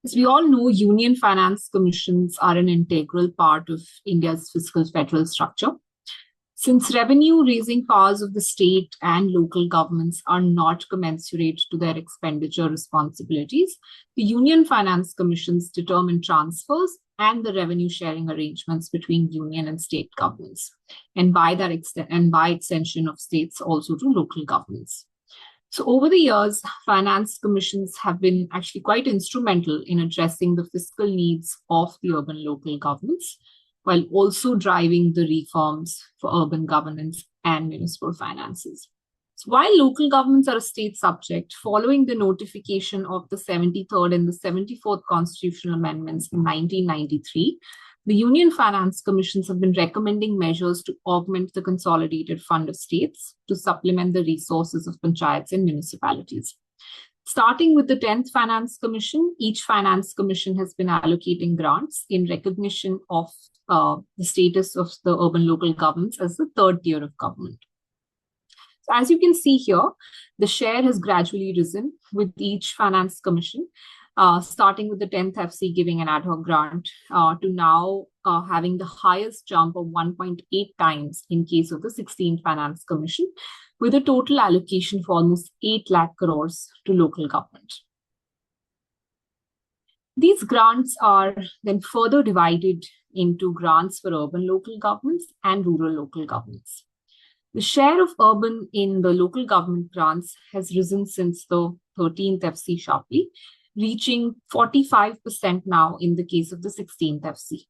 As we all know, union finance commissions are an integral part of India's fiscal federal structure. Since revenue raising powers of the state and local governments are not commensurate to their expenditure responsibilities, the union finance commissions determine transfers and the revenue sharing arrangements between union and state governments, and by that extent, and by extension of states also to local governments. So over the years, finance commissions have been actually quite instrumental in addressing the fiscal needs of the urban local governments, while also driving the reforms for urban governance and municipal finances. So while local governments are a state subject, following the notification of the 73rd and the 74th constitutional amendments in 1993, the Union Finance Commissions have been recommending measures to augment the consolidated fund of states to supplement the resources of panchayats and municipalities. Starting with the 10th Finance Commission, each Finance Commission has been allocating grants in recognition of the status of the urban local governments as the third tier of government. So as you can see here, the share has gradually risen with each Finance Commission, starting with the 10th FC giving an ad hoc grant to now having the highest jump of 1.8 times in case of the 16th Finance Commission, with a total allocation for almost 8 lakh crores to local government. These grants are then further divided into grants for urban local governments and rural local governments. The share of urban in the local government grants has risen since the 13th FC sharply, reaching 45% now in the case of the 16th FC.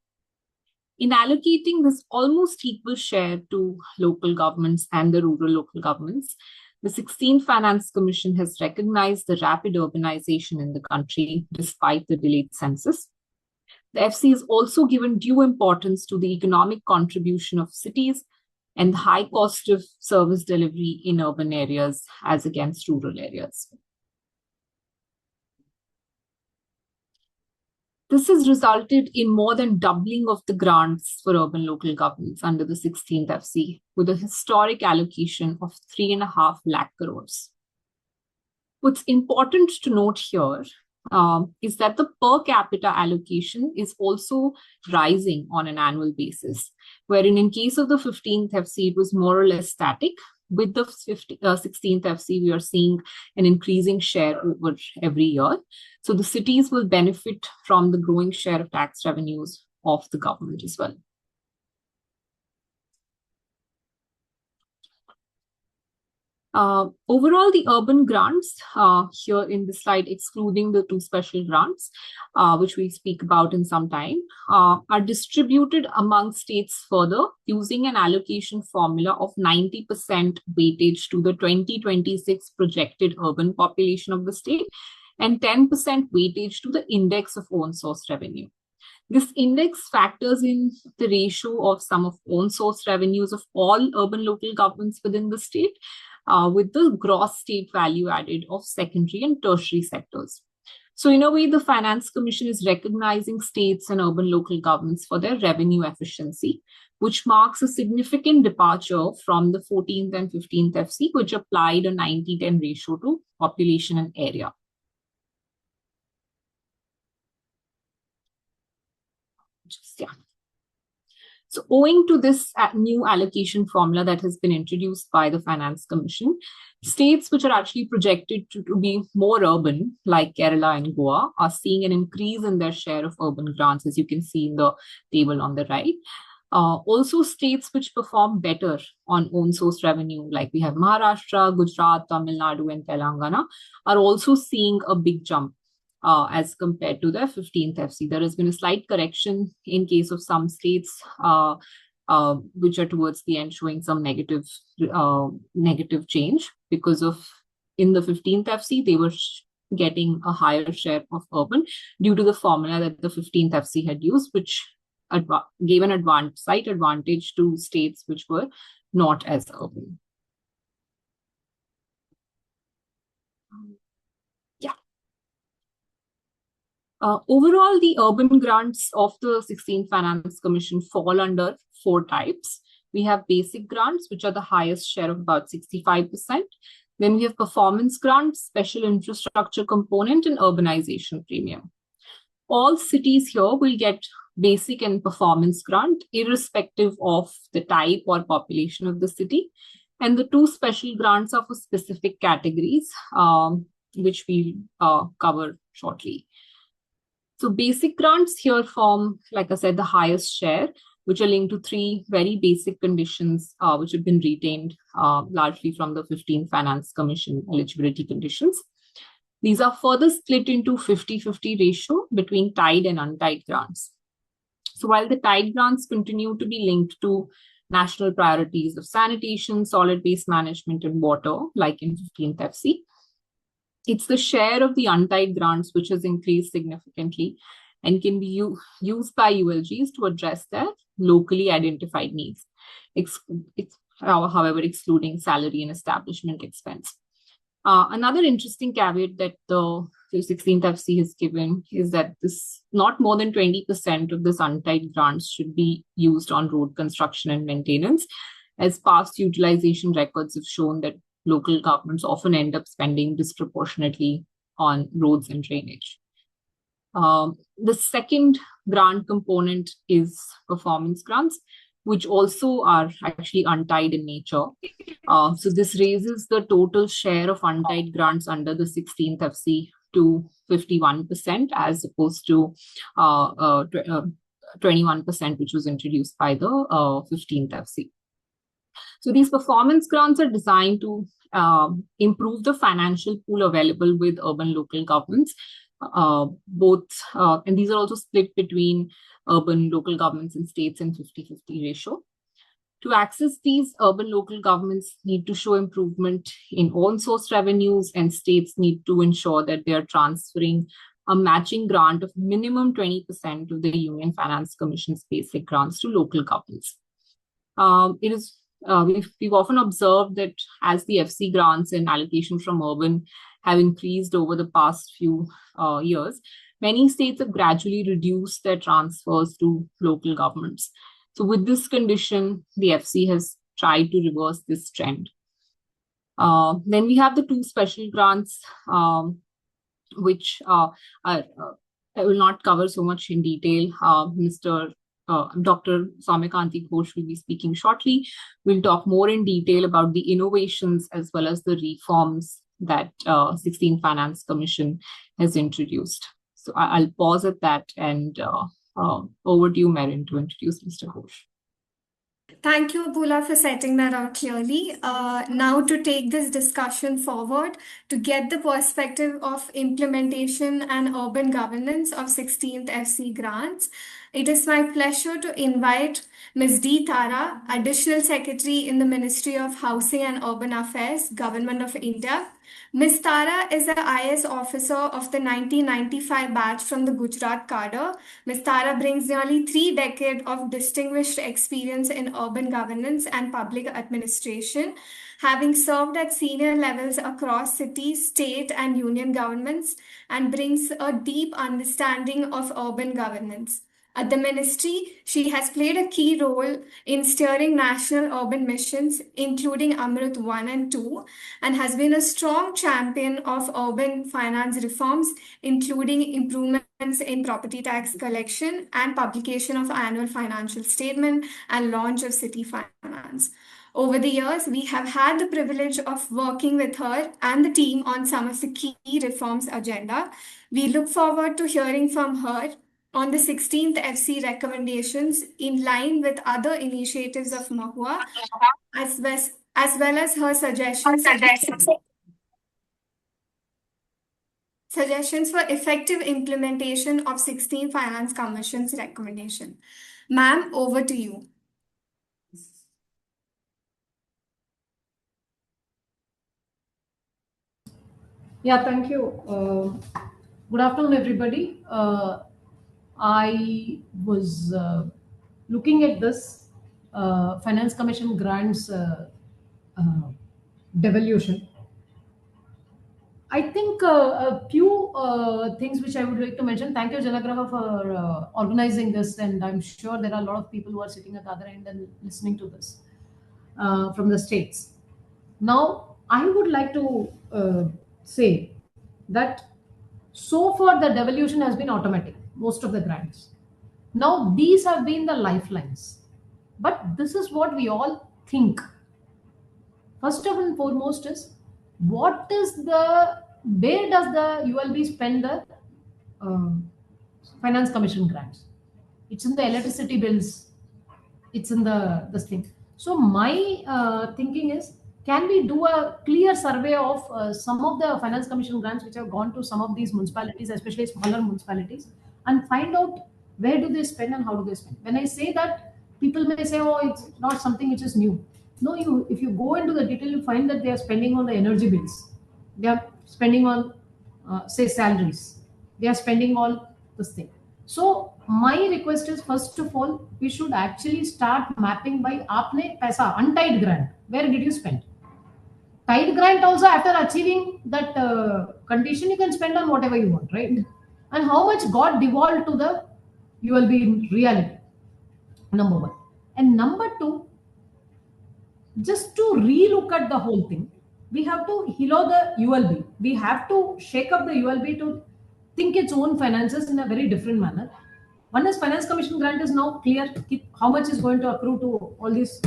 In allocating this almost equal share to local governments and the rural local governments, the 16th Finance Commission has recognized the rapid urbanization in the country despite the delayed census. The FC has also given due importance to the economic contribution of cities and the high cost of service delivery in urban areas as against rural areas. This has resulted in more than doubling of the grants for urban local governments under the 16th FC, with a historic allocation of 3.5 lakh crores. What's important to note here is that the per capita allocation is also rising on an annual basis, wherein in case of the 15th FC, it was more or less static. With the 16th FC, we are seeing an increasing share over every year. So the cities will benefit from the growing share of tax revenues of the government as well. Overall, the urban grants here in the slide, excluding the 2 special grants, which we speak about in some time, are distributed among states further using an allocation formula of 90% weightage to the 2026 projected urban population of the state and 10% weightage to the index of own source revenue. This index factors in the ratio of sum of own source revenues of all urban local governments within the state, with the gross state value added of secondary and tertiary sectors. So in a way, the Finance Commission is recognizing states and urban local governments for their revenue efficiency, which marks a significant departure from the 14th and 15th FC, which applied a 90-10 ratio to population and area. So owing to this new allocation formula that has been introduced by the Finance Commission, states which are actually projected to be more urban, like Kerala and Goa, are seeing an increase in their share of urban grants, as you can see in the table on the right. Also, states which perform better on own source revenue, like we have Maharashtra, Gujarat, Tamil Nadu, and Telangana, are also seeing a big jump as compared to the 15th FC. There has been a slight correction in case of some states which are towards the end showing some negative change because of in the 15th FC, they were getting a higher share of urban due to the formula that the 15th FC had used, which gave an slight advantage to states which were not as urban. Overall, the urban grants of the 16th Finance Commission fall under 4 types. We have basic grants, which are the highest share of about 65%. Then we have performance grants, special infrastructure component, and urbanization premium. All cities here will get basic and performance grant, irrespective of the type or population of the city. And the two special grants are for specific categories, which we'll cover shortly. So basic grants here form, like I said, the highest share, which are linked to three very basic conditions, which have been retained largely from the 15th Finance Commission eligibility conditions. These are further split into 50-50 ratio between tied and untied grants. So while the tied grants continue to be linked to national priorities of sanitation, solid waste management, and water, like in 15th FC, it's the share of the untied grants which has increased significantly and can be used by ULGs to address their locally identified needs, however, excluding salary and establishment expense. Another interesting caveat that the 16th FC has given is that this not more than 20% of this untied grants should be used on road construction and maintenance, as past utilization records have shown that local governments often end up spending disproportionately on roads and drainage. The second grant component is performance grants, which also are actually untied in nature. So this raises the total share of untied grants under the 16th FC to 51%, as opposed to 21%, which was introduced by the 15th FC. So these performance grants are designed to improve the financial pool available with urban local governments, and these are also split between urban local governments and states in 50-50 ratio. To access these, urban local governments need to show improvement in own source revenues, and states need to ensure that they are transferring a matching grant of minimum 20% of the Union Finance Commission's basic grants to local governments. We've often observed that as the FC grants and allocations from urban have increased over the past few years, many states have gradually reduced their transfers to local governments. So with this condition, the FC has tried to reverse this trend. Then we have the two special grants, which I will not cover so much in detail. Dr. Soumyakanti Ghosh will be speaking shortly. We'll talk more in detail about the innovations as well as the reforms that 16th Finance Commission has introduced. So I'll pause at that and over to you, Merin, to introduce Mr. Ghosh. Thank you, Abula, for setting that out clearly. Now to take this discussion forward, to get the perspective of implementation and urban governance of 16th FC grants, it is my pleasure to invite Ms. D. Tara, Additional Secretary in the Ministry of Housing and Urban Affairs, Government of India. Ms. Tara is an IS officer of the 1995 batch from the Gujarat cadre. Ms. Tara brings nearly 3 decades of distinguished experience in urban governance and public administration, having served at senior levels across city, state, and union governments, and brings a deep understanding of urban governance. At the ministry, she has played a key role in steering national urban missions, including Amrit 1 and 2, and has been a strong champion of urban finance reforms, including improvements in property tax collection and publication of annual financial statement and launch of city finance. Over the years, we have had the privilege of working with her and the team on some of the key reforms agenda. We look forward to hearing from her on the 16th FC recommendations in line with other initiatives of Mahua, as well as her suggestions for effective implementation of 16th Finance Commission's recommendation. Ma'am, over to you. Yeah, thank you. Good afternoon, everybody. I was looking at this Finance Commission grants devolution. I think a few things which I would like to mention. Thank you, Janaagraha, for organizing this, and I'm sure there are a lot of people who are sitting at the other end and listening to this from the states. Now, I would like to say that So far, the devolution has been automatic, most of the grants. Now, these have been the lifelines. But this is what we all think. First and foremost is where does the ULB spend the uh, finance commission grants? It's in the electricity bills, it's in the this thing. So my thinking is, can we do a clear survey of some of the finance commission grants which have gone to some of these municipalities, especially smaller municipalities, and find out where do they spend and how do they spend. When I say that, people may say, oh, it's not something which is new. No, you, if you go into the detail, you find that they are spending on the energy bills, they are spending on say salaries, they are spending on this thing. So my request is, first of all, we should actually start mapping by aapne paisa, untied grant. Where did you spend? Tied grant also, after achieving that condition, you can spend on whatever you want, right? And how much got devolved to the ULB in reality? Number one. And number two, just to relook at the whole thing, we have to heal the ULB. We have to shake up the ULB to think its own finances in a very different manner. One is finance commission grant is now clear how much is going to accrue to all these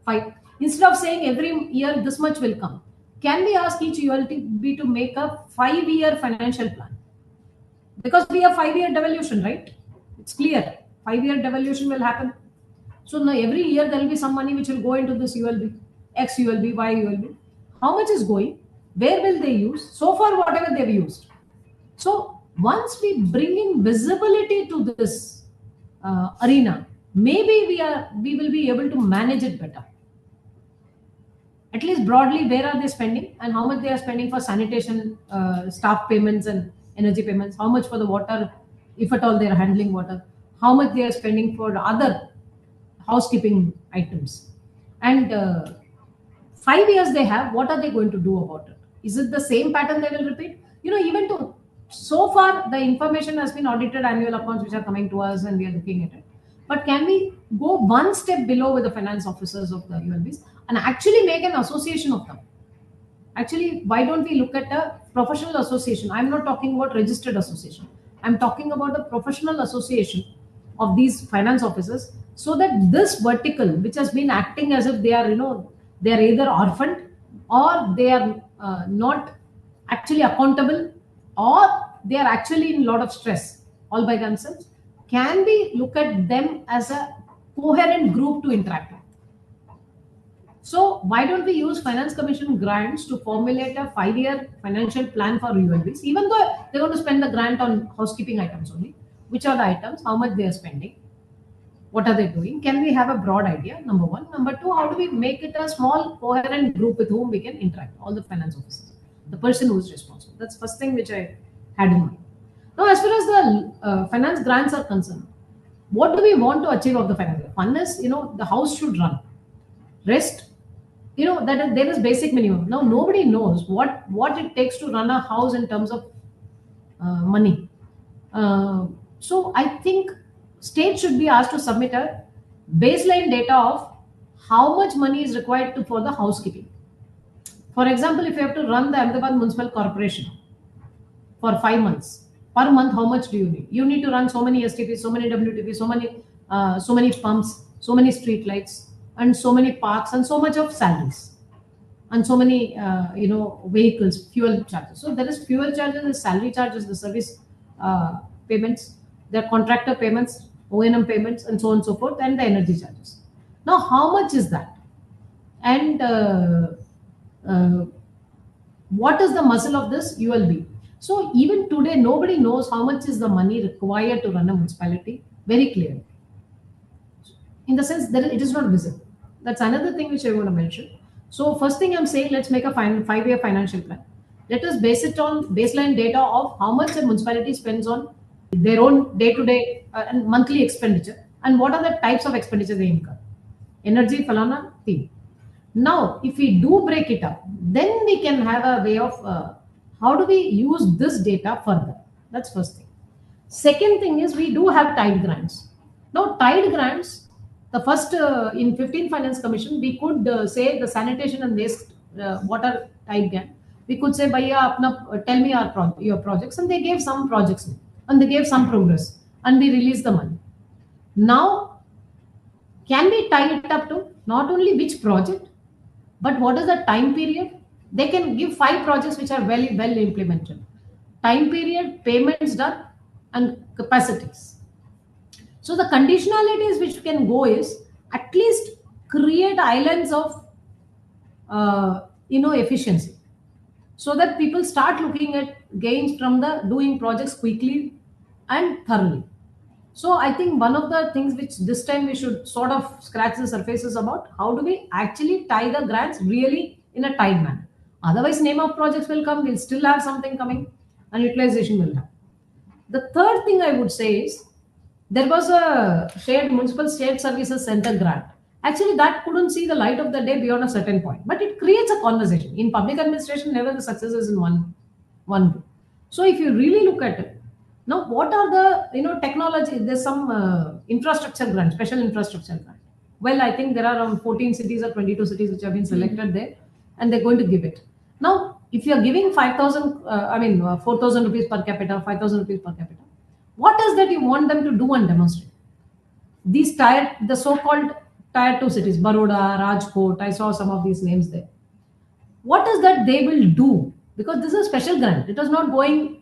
five. Instead of saying every year this much will come, can we ask each ULB to make a 5-year financial plan? Because we have 5-year devolution, right? It's clear. 5-year devolution will happen. So now every year there will be some money which will go into this ULB, X ULB, Y ULB. How much is going? Where will they use? So far, whatever they've used. So once we bring in visibility to this arena, maybe we will be able to manage it better. At least broadly, where are they spending and how much they are spending for sanitation, staff payments and energy payments, how much for the water, if at all they are handling water, how much they are spending for other housekeeping items. And 5 years they have, what are they going to do about it? Is it the same pattern they will repeat? Even to so far, the information has been audited annual accounts which are coming to us and we are looking at it. But can we go one step below with the finance officers of the ULBs and actually make an association of them? Actually, why don't we look at a professional association? I'm not talking about registered association. I'm talking about a professional association of these finance officers, so that this vertical, which has been acting as if they are, they are either orphaned or they are not actually accountable, or they are actually in a lot of stress all by themselves, can we look at them as a coherent group to interact with? So why don't we use finance commission grants to formulate a 5-year financial plan for ULBs, even though they're going to spend the grant on housekeeping items only? Which are the items, how much they are spending, what are they doing? Can we have a broad idea? Number one. Number two, how do we make it a small coherent group with whom we can interact? All the finance officers, the person who is responsible. That's the first thing which I had in mind. Now, as far as the finance grants are concerned, what do we want to achieve of the finance? One is, the house should run. Rest, that there is basic minimum. Now, nobody knows what it takes to run a house in terms of money. So I think state should be asked to submit a baseline data of how much money is required for the housekeeping. For example, if you have to run the Ahmedabad Municipal Corporation for 5 months, per month, how much do you need? You need to run so many STPs, so many WTPs, so many pumps, so many street lights, and so many parks, and so much of salaries, and so many vehicles, fuel charges. So there is fuel charges, the salary charges, the service payments, the contractor payments, O&M payments, and so on and so forth, and the energy charges. Now, how much is that? And what is the muscle of this ULB? So even today, nobody knows how much is the money required to run a municipality very clearly. In the sense that it is not visible. That's another thing which I want to mention. So first thing I'm saying, let's make a 5-year financial plan. Let us base it on baseline data of how much a municipality spends on their own day-to-day and monthly expenditure, and what are the types of expenditure they incur. Energy, falana, thing. Now, if we do break it up, then we can have a way of how do we use this data further. That's first thing. Second thing is, we do have tied grants. Now, tied grants, the first in 15 Finance Commission, we could say the sanitation and waste water tied grant. we could say, Bhaiya, tell me your projects. And they gave some projects and they gave some progress and we released the money. Now, can we tie it up to not only which project, but what is the time period? They can give 5 projects which are well implemented. Time period, payments done, and capacities. So the conditionalities which can go is at least create islands of efficiency, so that people start looking at gains from the doing projects quickly and thoroughly. So I think one of the things which this time we should sort of scratch the surface is about how do we actually tie the grants really in a tight manner. Otherwise, name of projects will come, we'll still have something coming, and utilization will have. The third thing I would say is there was a municipal shared services center grant. Actually, that couldn't see the light of the day beyond a certain point, but it creates a conversation. In public administration, never the success is in one go. So if you really look at it, now what are the technology? There's some infrastructure grant, special infrastructure grant. Well, I think there are around 14 cities or 22 cities which have been selected there, and they're going to give it. Now, if you are giving 4,000 rupees per capita, 5,000 rupees per capita, what is that you want them to do and demonstrate? These the so-called tier 2 cities, Baroda, Rajkot, I saw some of these names there. What is that they will do? Because this is a special grant. It is not going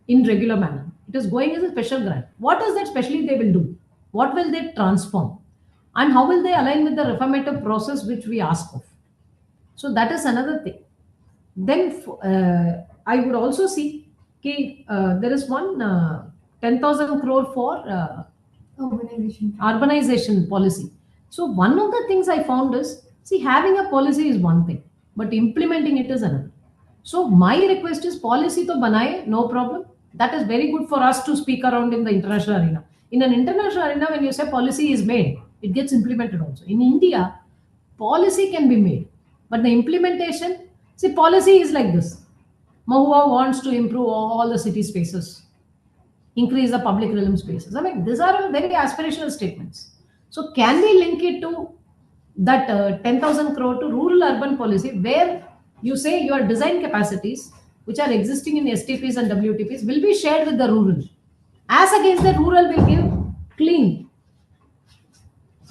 in regular manner. It is going as a special grant. What is that specially they will do? What will they transform? And how will they align with the reformative process which we ask of? So that is another thing. Then I would also see there is one 10,000 crore for urbanization policy. So one of the things I found is, having a policy is one thing, but implementing it is another. So my request is, policy to banaye, no problem. That is very good for us to speak around in the international arena. In an international arena, when you say policy is made, it gets implemented also. In India, policy can be made, but the implementation, policy is like this. Mahua wants to improve all the city spaces, increase the public realm spaces. I mean, these are very aspirational statements. So can we link it to that 10,000 crore to rural urban policy, where you say your design capacities, which are existing in STPs and WTPs, will be shared with the rural. As against that, rural will give clean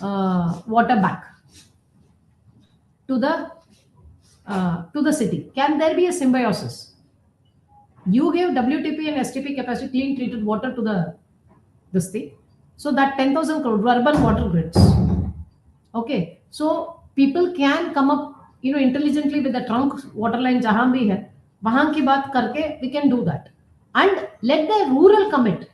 water back to the city. Can there be a symbiosis? You give WTP and STP capacity, clean treated water to this thing. So that 10,000 crore urban water grids. Okay, so people can come up, intelligently with the trunk water line jahan bhi hai, wahan ki baat karke we can do that, and let the rural commit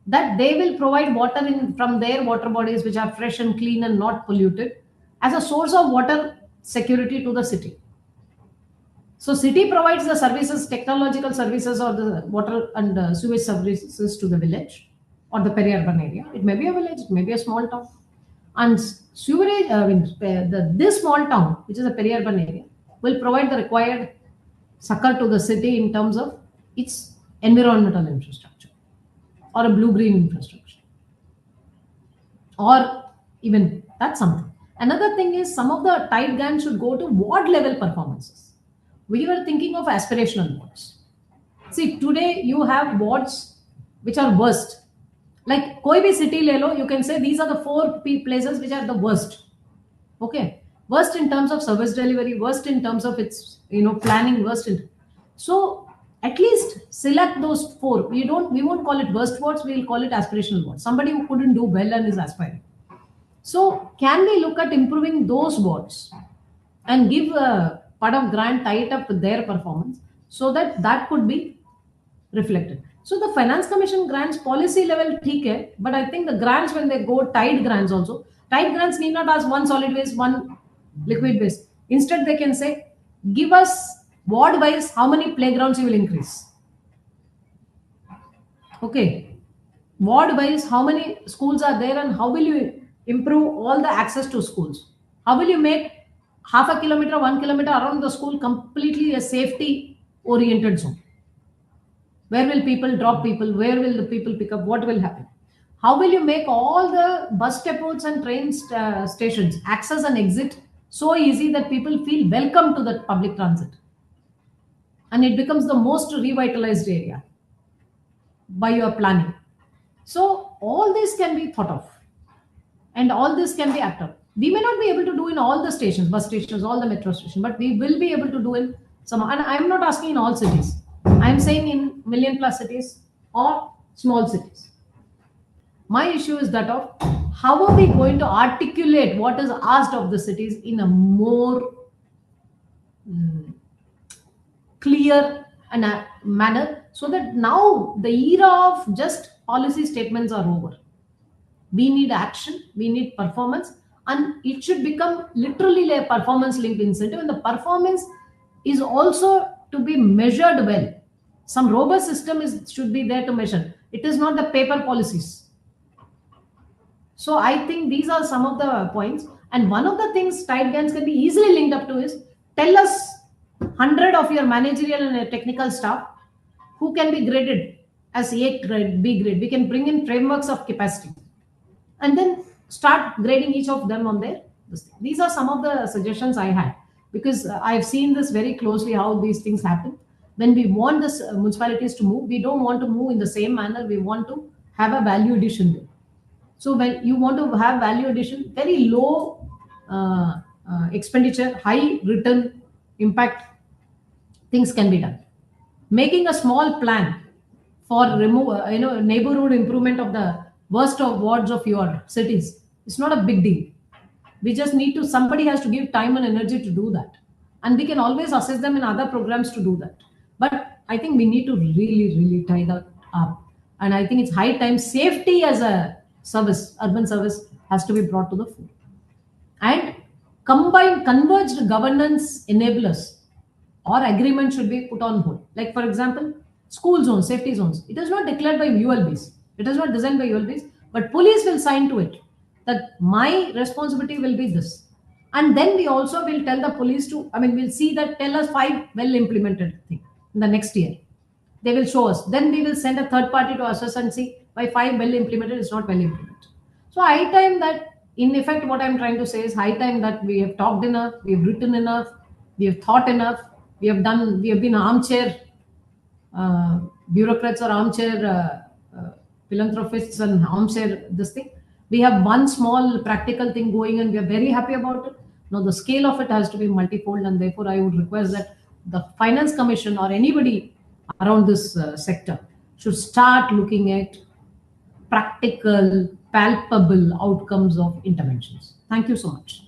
that they will provide water from their water bodies which are fresh and clean and not polluted as a source of water security to the city. So city provides the services, technological services, or the water and sewage services to the village or the peri-urban area. It may be a village, it may be a small town. And sewerage, this small town, which is a peri-urban area, will provide the required succor to the city in terms of its environmental infrastructure or a blue-green infrastructure. Or even that's something. Another thing is, some of the tight grants should go to ward level performances. We were thinking of aspirational wards. Today you have wards which are worst. Like koi bhi city le lo, you can say these are the 4 places which are the worst. Okay, worst in terms of service delivery, worst in terms of its planning, worst in. So at least select those 4. We won't call it worst wards. We'll call it aspirational wards. Somebody who couldn't do well and is aspiring. So can we look at improving those wards and give a part of grant tied up with their performance, so that could be reflected. So the finance commission grants policy level theek hai, but I think the grants, when they go tied grants also, tied grants need not ask one solid waste, one liquid waste. Instead they can say, give us ward wise how many playgrounds you will increase. Okay, ward wise how many schools are there and how will you improve all the access to schools. How will you make half a kilometer, 1 kilometer around the school completely a safety oriented zone? Where will people drop people? Where will the people pick up? What will happen? How will you make all the bus depots and train stations, access and exit so easy that people feel welcome to that public transit. And it becomes the most revitalized area by your planning. So all this can be thought of, and all this can be acted. We may not be able to do in all the stations, bus stations, all the metro stations, but we will be able to do in some. And I'm not asking in all cities. I'm saying in million plus cities or small cities. My issue is that of how are we going to articulate what is asked of the cities in a more clear and a manner, so that now the era of just policy statements are over. We need action, we need performance, and it should become literally a performance linked incentive. And the performance is also to be measured well. Some robust system should be there to measure. It is not the paper policies. So I think these are some of the points. And one of the things tight guns can be easily linked up to is, tell us 100 of your managerial and technical staff who can be graded as A grade, B grade. We can bring in frameworks of capacity and then start grading each of them on their this thing. These are some of the suggestions I had, because I've seen this very closely, how these things happen. When we want the municipalities to move, we don't want to move in the same manner. We want to have a value addition there. So when you want to have value addition, very low expenditure, high return impact, things can be done. Making a small plan for neighborhood improvement of the worst of wards of your cities, it's not a big deal. We just need to, somebody has to give time and energy to do that, and we can always assess them in other programs to do that. But I think we need to really tie that up, and I think it's high time safety as a service, urban service, has to be brought to the fore. And combined converged governance enablers or agreement should be put on hold. Like for example, school zones, safety zones, it is not declared by ULBs, it is not designed by ULBs, but police will sign to it that my responsibility will be this. And then we also will tell the police to, we'll see that, tell us 5 well implemented things in the next year. They will show us. Then we will send a third party to assess and see why 5 well implemented is not well implemented. So high time that, in effect, what I'm trying to say is high time that we have talked enough, we have written enough, we have thought enough, we have been armchair bureaucrats or armchair philanthropists and armchair this thing. We have one small practical thing going and we are very happy about it. Now the scale of it has to be multifold, and therefore I would request that the Finance Commission or anybody around this sector should start looking at practical, palpable outcomes of interventions. Thank you so much.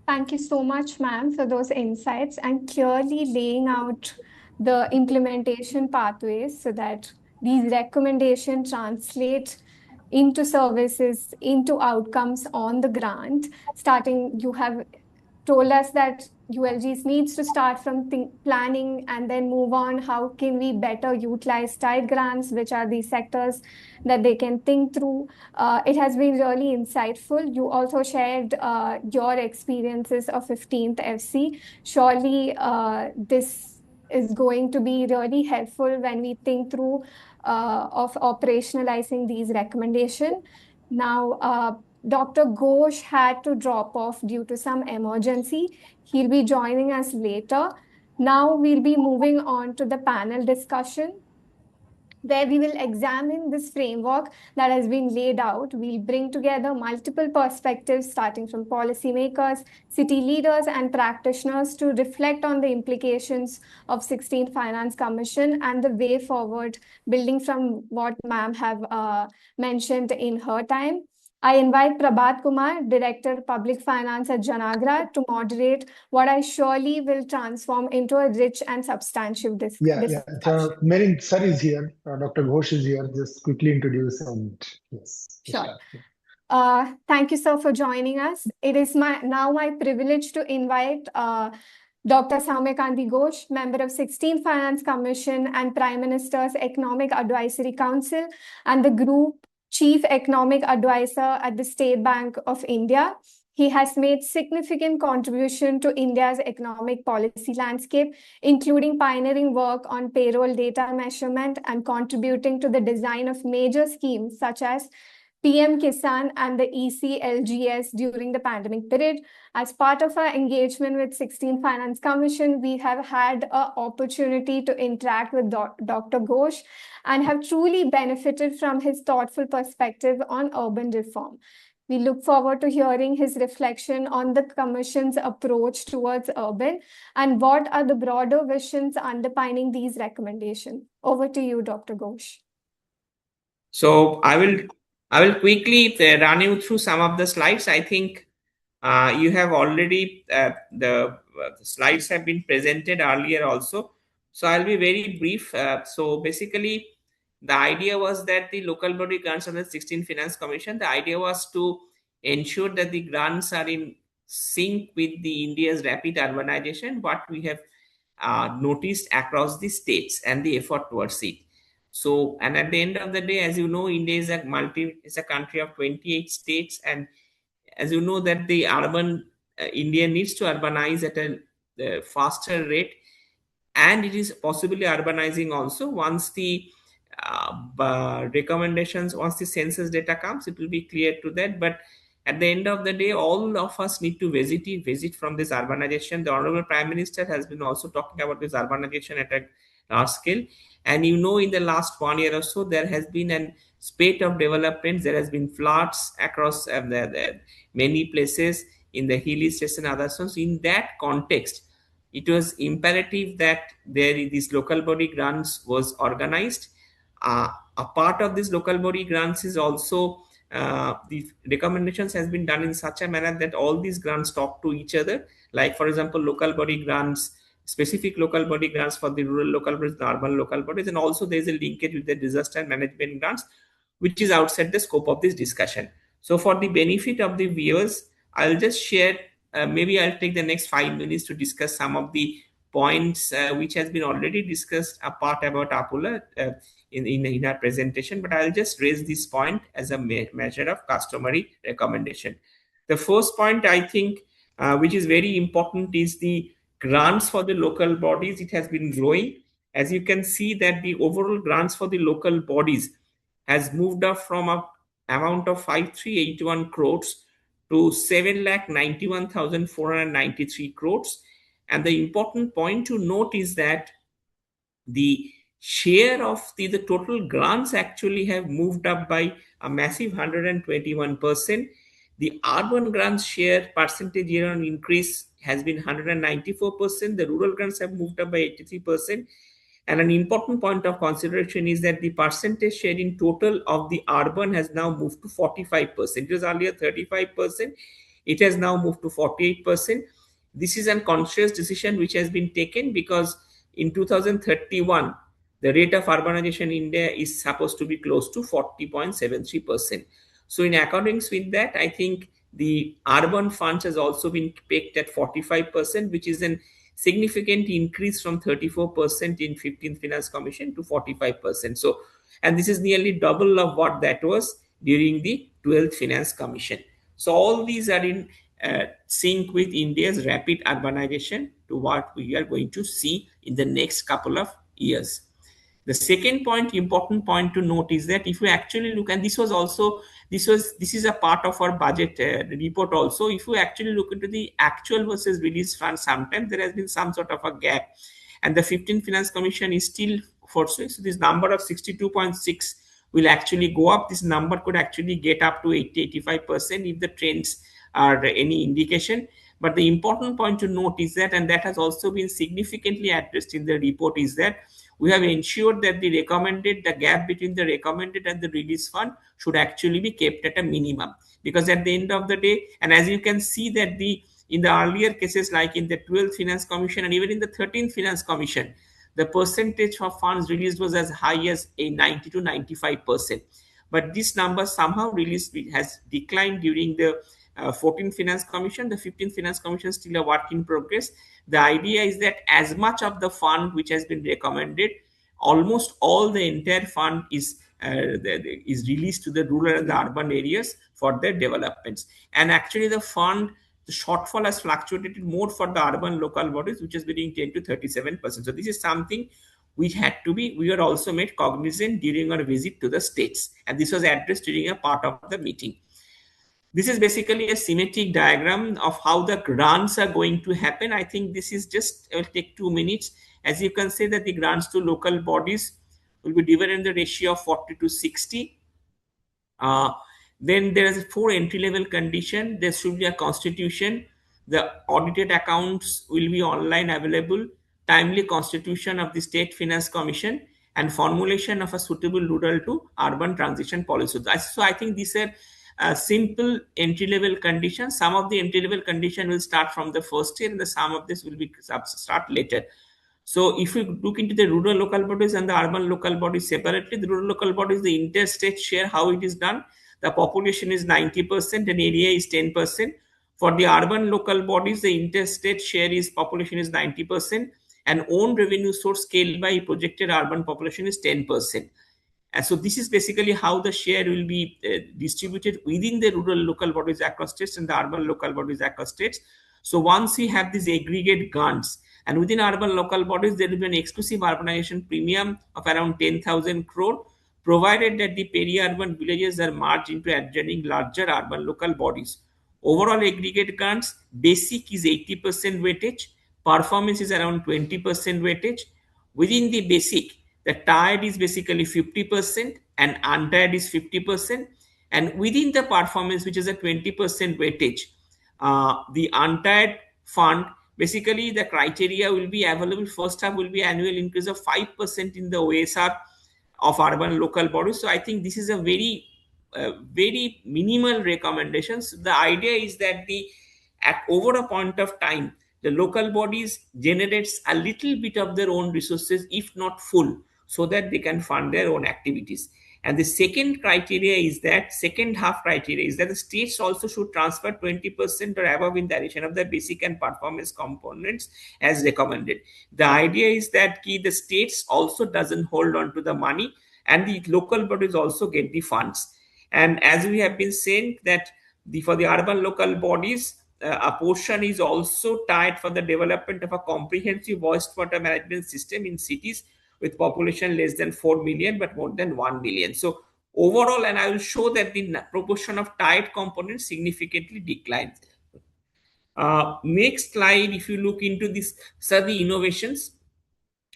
Thank you so much, ma'am, for those insights and clearly laying out the implementation pathways so that these recommendations translate into services, into outcomes on the ground. Starting, you have told us that ULGs needs to start from planning and then move on. How can we better utilize tight grants, which are the sectors that they can think through? It has been really insightful. You also shared your experiences of 15th FC. Surely this is going to be really helpful when we think through of operationalizing these recommendations. Now, Dr. Ghosh had to drop off due to some emergency. He'll be joining us later. Now we'll be moving on to the panel discussion, where we will examine this framework that has been laid out. We'll bring together multiple perspectives, starting from policymakers, city leaders, and practitioners to reflect on the implications of 16th Finance Commission and the way forward, building from what ma'am have mentioned in her time. I invite Prabhat Kumar, Director Public Finance at Janaagraha, to moderate what I surely will transform into a rich and substantive discussion. Merin sir is here, Dr. Ghosh is here. Just quickly introduce and yes. Sure. Thank you, sir, for joining us. It is now my privilege to invite Dr. Soumyakanti Ghosh, member of 16th Finance Commission and Prime Minister's Economic Advisory Council, and the Group Chief Economic Advisor at the State Bank of India. He has made significant contribution to India's economic policy landscape, including pioneering work on payroll data measurement and contributing to the design of major schemes such as PM Kisan and the ECLGS during the pandemic period. As part of our engagement with 16 Finance Commission, we have had an opportunity to interact with Dr. Ghosh and have truly benefited from his thoughtful perspective on urban reform. We look forward to hearing his reflection on the Commission's approach towards urban and what are the broader visions underpinning these recommendations. Over to you, Dr. Ghosh. So I will quickly run you through some of the slides. I think you have already the slides have been presented earlier also. So I'll be very brief. So basically, the idea was that the local body grants under the 16 Finance Commission, the idea was to ensure that the grants are in sync with the India's rapid urbanization, what we have noticed across the states and the effort towards it. So, and at the end of the day, as you know, India is a country of 28 states, and as you know that the urban India needs to urbanize at a faster rate, and it is possibly urbanizing also once the recommendations, once the census data comes, it will be clear to that. But at the end of the day, all of us need to visit from this urbanization. The Honorable Prime Minister has been also talking about this urbanization at a large scale. And you know, in the last 1 year or so, there has been a spate of developments. There has been floods across many places in the hilly states and other zones. In that context, it was imperative that these local body grants was organized. A part of this local body grants is also the recommendations has been done in such a manner that all these grants talk to each other. Like, for example, local body grants, specific local body grants for the rural local bodies, the urban local bodies, and also there is a linkage with the disaster management grants, which is outside the scope of this discussion. So for the benefit of the viewers, I'll just share, maybe I'll take the next 5 minutes to discuss some of the points which has been already discussed, a part about Apula in our presentation, but I'll just raise this point as a measure of customary recommendation. The first point, I think, which is very important, is the grants for the local bodies. It has been growing. As you can see that the overall grants for the local bodies has moved up from an amount of 5,381 crores to 7,91,493 crores. And the important point to note is that the share of the total grants actually have moved up by a massive 121%. The urban grants share percentage year on increase has been 194%. The rural grants have moved up by 83%. And an important point of consideration is that the percentage share in total of the urban has now moved to 45%. It was earlier 35%. It has now moved to 48%. This is a conscious decision which has been taken because in 2031, the rate of urbanization in India is supposed to be close to 40.73%. So in accordance with that, I think the urban funds has also been pegged at 45%, which is a significant increase from 34% in 15th Finance Commission to 45%. So, and this is nearly double of what that was during the 12th Finance Commission. So all these are in sync with India's rapid urbanization to what we are going to see in the next couple of years. The second point, important point to note, is that if you actually look, and this is a part of our budget report also, if you actually look into the actual versus release funds, sometimes there has been some sort of a gap, and the 15th Finance Commission is still foreseeing. So this number of 62.6 will actually go up. This number could actually get up to 80-85% if the trends are any indication. But the important point to note is that, and that has also been significantly addressed in the report, is that we have ensured that the gap between the recommended and the release fund should actually be kept at a minimum. Because at the end of the day, and as you can see that in the earlier cases, like in the 12th Finance Commission and even in the 13th Finance Commission, the percentage of funds released was as high as a 90 to 95%. But this number somehow has declined during the 14th Finance Commission. The 15th Finance Commission is still a work in progress. The idea is that as much of the fund which has been recommended, almost all the entire fund is released to the rural and the urban areas for their developments. And actually the shortfall has fluctuated more for the urban local bodies, which is between 10 to 37%. So this is something which we were also made cognizant during our visit to the states, and this was addressed during a part of the meeting. This is basically a schematic diagram of how the grants are going to happen. I think this is just, it will take 2 minutes. As you can see that the grants to local bodies will be divided in the ratio of 40 to 60. Then there is 4 entry-level condition. There should be a constitution. The audited accounts will be online available. Timely constitution of the State Finance Commission and formulation of a suitable rural to urban transition policy. So I think these are simple entry-level conditions. Some of the entry-level condition will start from the first year, and the some of this will be start later. So if you look into the rural local bodies and the urban local bodies separately, the rural local bodies, the interstate share, how it is done, the population is 90% and area is 10%. For the urban local bodies, the interstate share is population is 90% and own revenue source scaled by projected urban population is 10%. And so this is basically how the share will be distributed within the rural local bodies across states and the urban local bodies across states. So once we have these aggregate grants, and within urban local bodies, there will be an exclusive urbanization premium of around 10,000 crore, provided that the peri-urban villages are merged into adjoining larger urban local bodies. Overall aggregate grants, basic is 80% weightage, performance is around 20% weightage. Within the basic, the tied is basically 50% and untied is 50%. And within the performance, which is a 20% weightage, the untied fund, basically the criteria will be available. First half will be annual increase of 5% in the OSR of urban local bodies. So I think this is a very minimal recommendations. The idea is that over a point of time, the local bodies generates a little bit of their own resources, if not full, so that they can fund their own activities. And the second criteria is that, second half criteria is that the states also should transfer 20% or above in the addition of the basic and performance components as recommended. The idea is that the states also doesn't hold on to the money and the local bodies also get the funds. And as we have been saying that for the urban local bodies, a portion is also tied for the development of a comprehensive wastewater management system in cities with population less than 4 million but more than 1 million. So overall, and I will show that the proportion of tied components significantly declines. Next slide, if you look into this, sir, the innovations.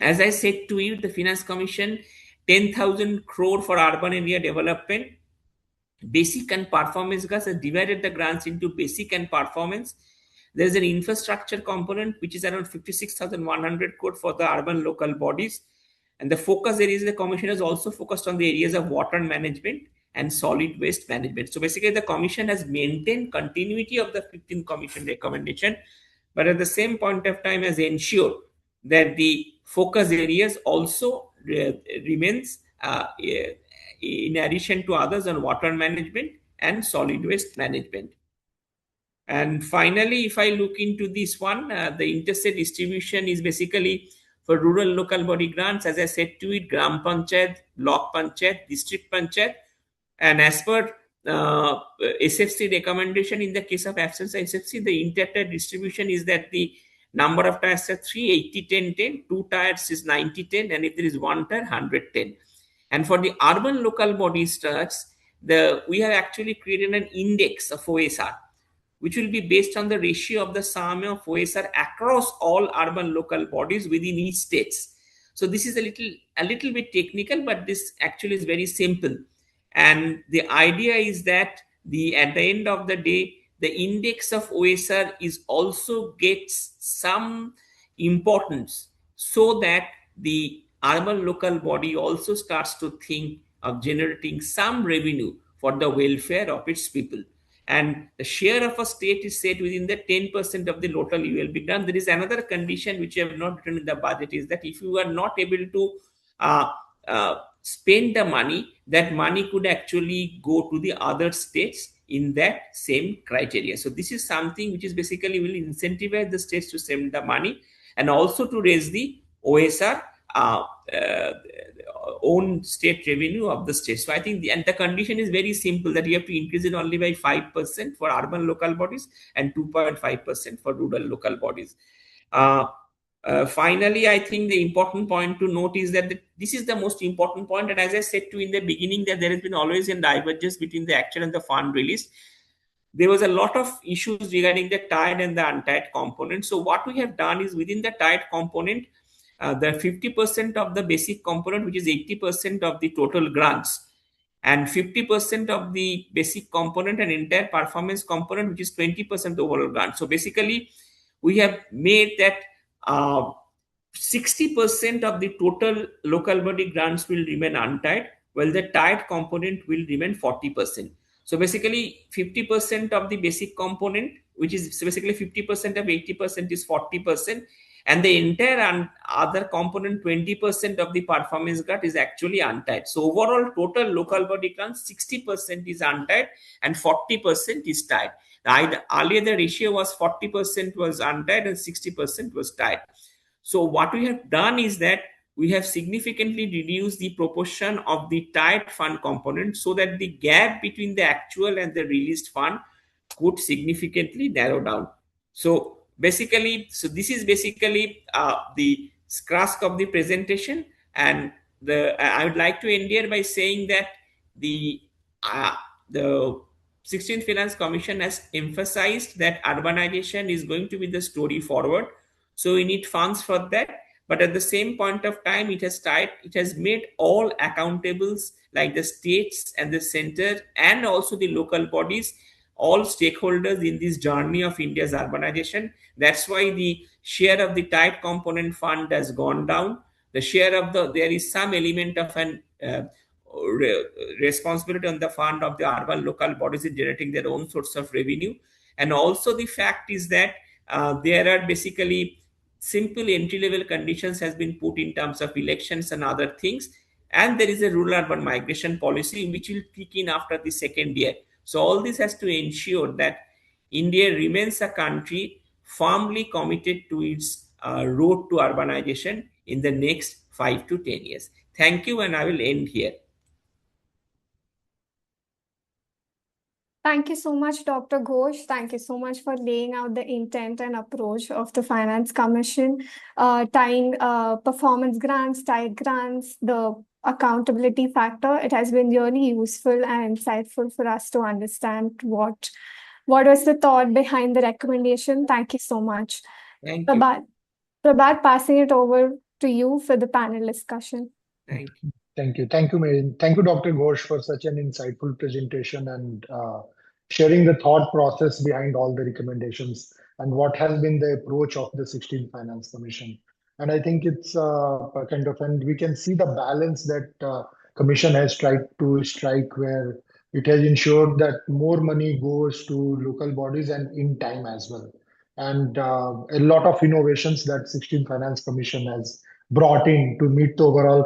As I said to you, the Finance Commission, 10,000 crore for urban area development. Basic and performance grants has divided the grants into basic and performance. There is an infrastructure component which is around 56,100 crore for the urban local bodies. And the focus areas, the Commission has also focused on the areas of water management and solid waste management. So basically the Commission has maintained continuity of the 15th Commission recommendation, but at the same point of time has ensured that the focus areas also remains in addition to others on water management and solid waste management. And finally, if I look into this one, the interstate distribution is basically for rural local body grants, as I said to it, Gram Panchayat, Block Panchayat, District Panchayat. And as per SFC recommendation, in the case of absence of SFC, the interstate distribution is that the number of tiers are 3, 80, 10, 10, 2 tiers is 90, 10, and if there is 1 tier, 100, 10. And for the urban local body structures, we have actually created an index of OSR, which will be based on the ratio of the sum of OSR across all urban local bodies within each states. So this is a little bit technical, but this actually is very simple. And the idea is that at the end of the day, the index of OSR is also gets some importance so that the urban local body also starts to think of generating some revenue for the welfare of its people. And the share of a state is set within the 10% of the total ULB grant. There is another condition which I have not written in the budget, is that if you are not able to spend the money, that money could actually go to the other states in that same criteria. So this is something which is basically will incentivize the states to spend the money and also to raise the OSR own state revenue of the state. So I think the condition is very simple, that you have to increase it only by 5% for urban local bodies and 2.5% for rural local bodies. Finally, I think the important point to note is that this is the most important point. And as I said to in the beginning, that there has been always a divergence between the actual and the fund release. There was a lot of issues regarding the tied and the untied component. So what we have done is within the tied component, the 50% of the basic component, which is 80% of the total grants, and 50% of the basic component and entire performance component, which is 20% of the overall grant. So basically, we have made that 60% of the total local body grants will remain untied, while the tied component will remain 40%. So basically 50% of the basic component, which is basically 50% of 80% is 40%, and the entire other component 20% of the performance grant is actually untied. So overall total local body grants 60% is untied and 40% is tied. Earlier the ratio was 40% was untied and 60% was tied. So what we have done is that we have significantly reduced the proportion of the tied fund component so that the gap between the actual and the released fund could significantly narrow down. So basically, this is basically the crux of the presentation, and I would like to end here by saying that the 16th Finance Commission has emphasized that urbanization is going to be the story forward. So we need funds for that. But at the same point of time, it has made all accountables like the states and the center and also the local bodies, all stakeholders in this journey of India's urbanization. That's why the share of the tied component fund has gone down. The share of there is some element of an responsibility on the fund of the urban local bodies in generating their own source of revenue. And also the fact is that there are basically simple entry-level conditions has been put in terms of elections and other things. And there is a rural urban migration policy which will kick in after the second year. So all this has to ensure that India remains a country firmly committed to its road to urbanization in the next 5 to 10 years. Thank you, and I will end here. Thank you so much, Dr. Ghosh. Thank you so much for laying out the intent and approach of the Finance Commission, tying performance grants, tied grants, the accountability factor. It has been really useful and insightful for us to understand what was the thought behind the recommendation. Thank you so much. Thank you. Prabhat, passing it over to you for the panel discussion. Thank you. Thank you. Thank you, Mary. Thank you, Dr. Ghosh, for such an insightful presentation and sharing the thought process behind all the recommendations and what has been the approach of the 16th Finance Commission. And I think it's and we can see the balance that Commission has tried to strike, where it has ensured that more money goes to local bodies and in time as well. And a lot of innovations that 16th Finance Commission has brought in to meet the overall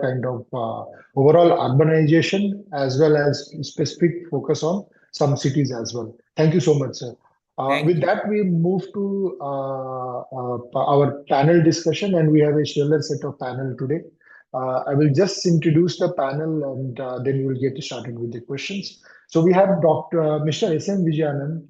overall urbanization as well as specific focus on some cities as well. Thank you so much, sir. With that, we move to our panel discussion, and we have a stellar set of panel today. I will just introduce the panel, and then we will get started with the questions. So we have Mr. S.M. Vijayanand,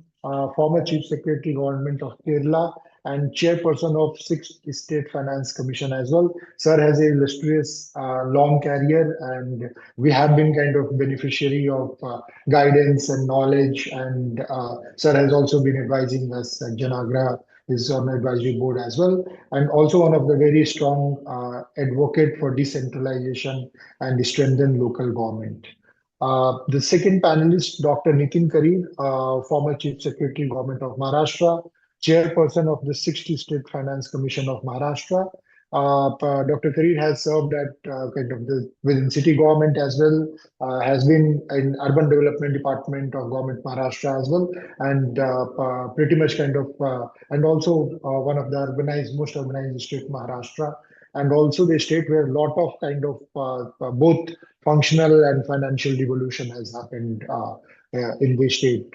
former Chief Secretary, Government of Kerala, and Chairperson of 6th State Finance Commission as well. Sir has a illustrious long career, and we have been beneficiary of guidance and knowledge. And Sir has also been advising us at Janaagraha, is on advisory board as well, and also one of the very strong advocate for decentralization and strengthen local government. The second panelist, Dr. Nitin Karir, former Chief Secretary, Government of Maharashtra, Chairperson of the 6th State Finance Commission of Maharashtra. Dr. Karir has served at within city government as well, has been in Urban Development Department of Government Maharashtra as well, and pretty much and also one of the most urbanized state Maharashtra, and also the state where a lot of both functional and financial revolution has happened in the state.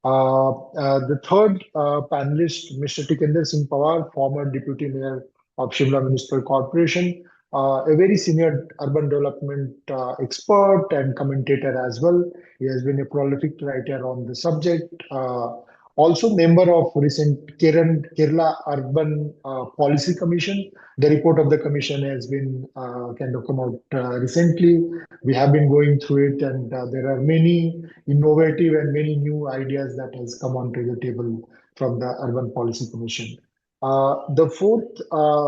The third panelist, Mr. Tikender Singh Pawar, former Deputy Mayor of Shimla Municipal Corporation, a very senior urban development expert and commentator as well. He has been a prolific writer on the subject. Also member of recent Kerala Urban Policy Commission. The report of the commission has been kind of come out recently. We have been going through it, and there are many innovative and many new ideas that has come onto the table from the Urban Policy Commission. The fourth,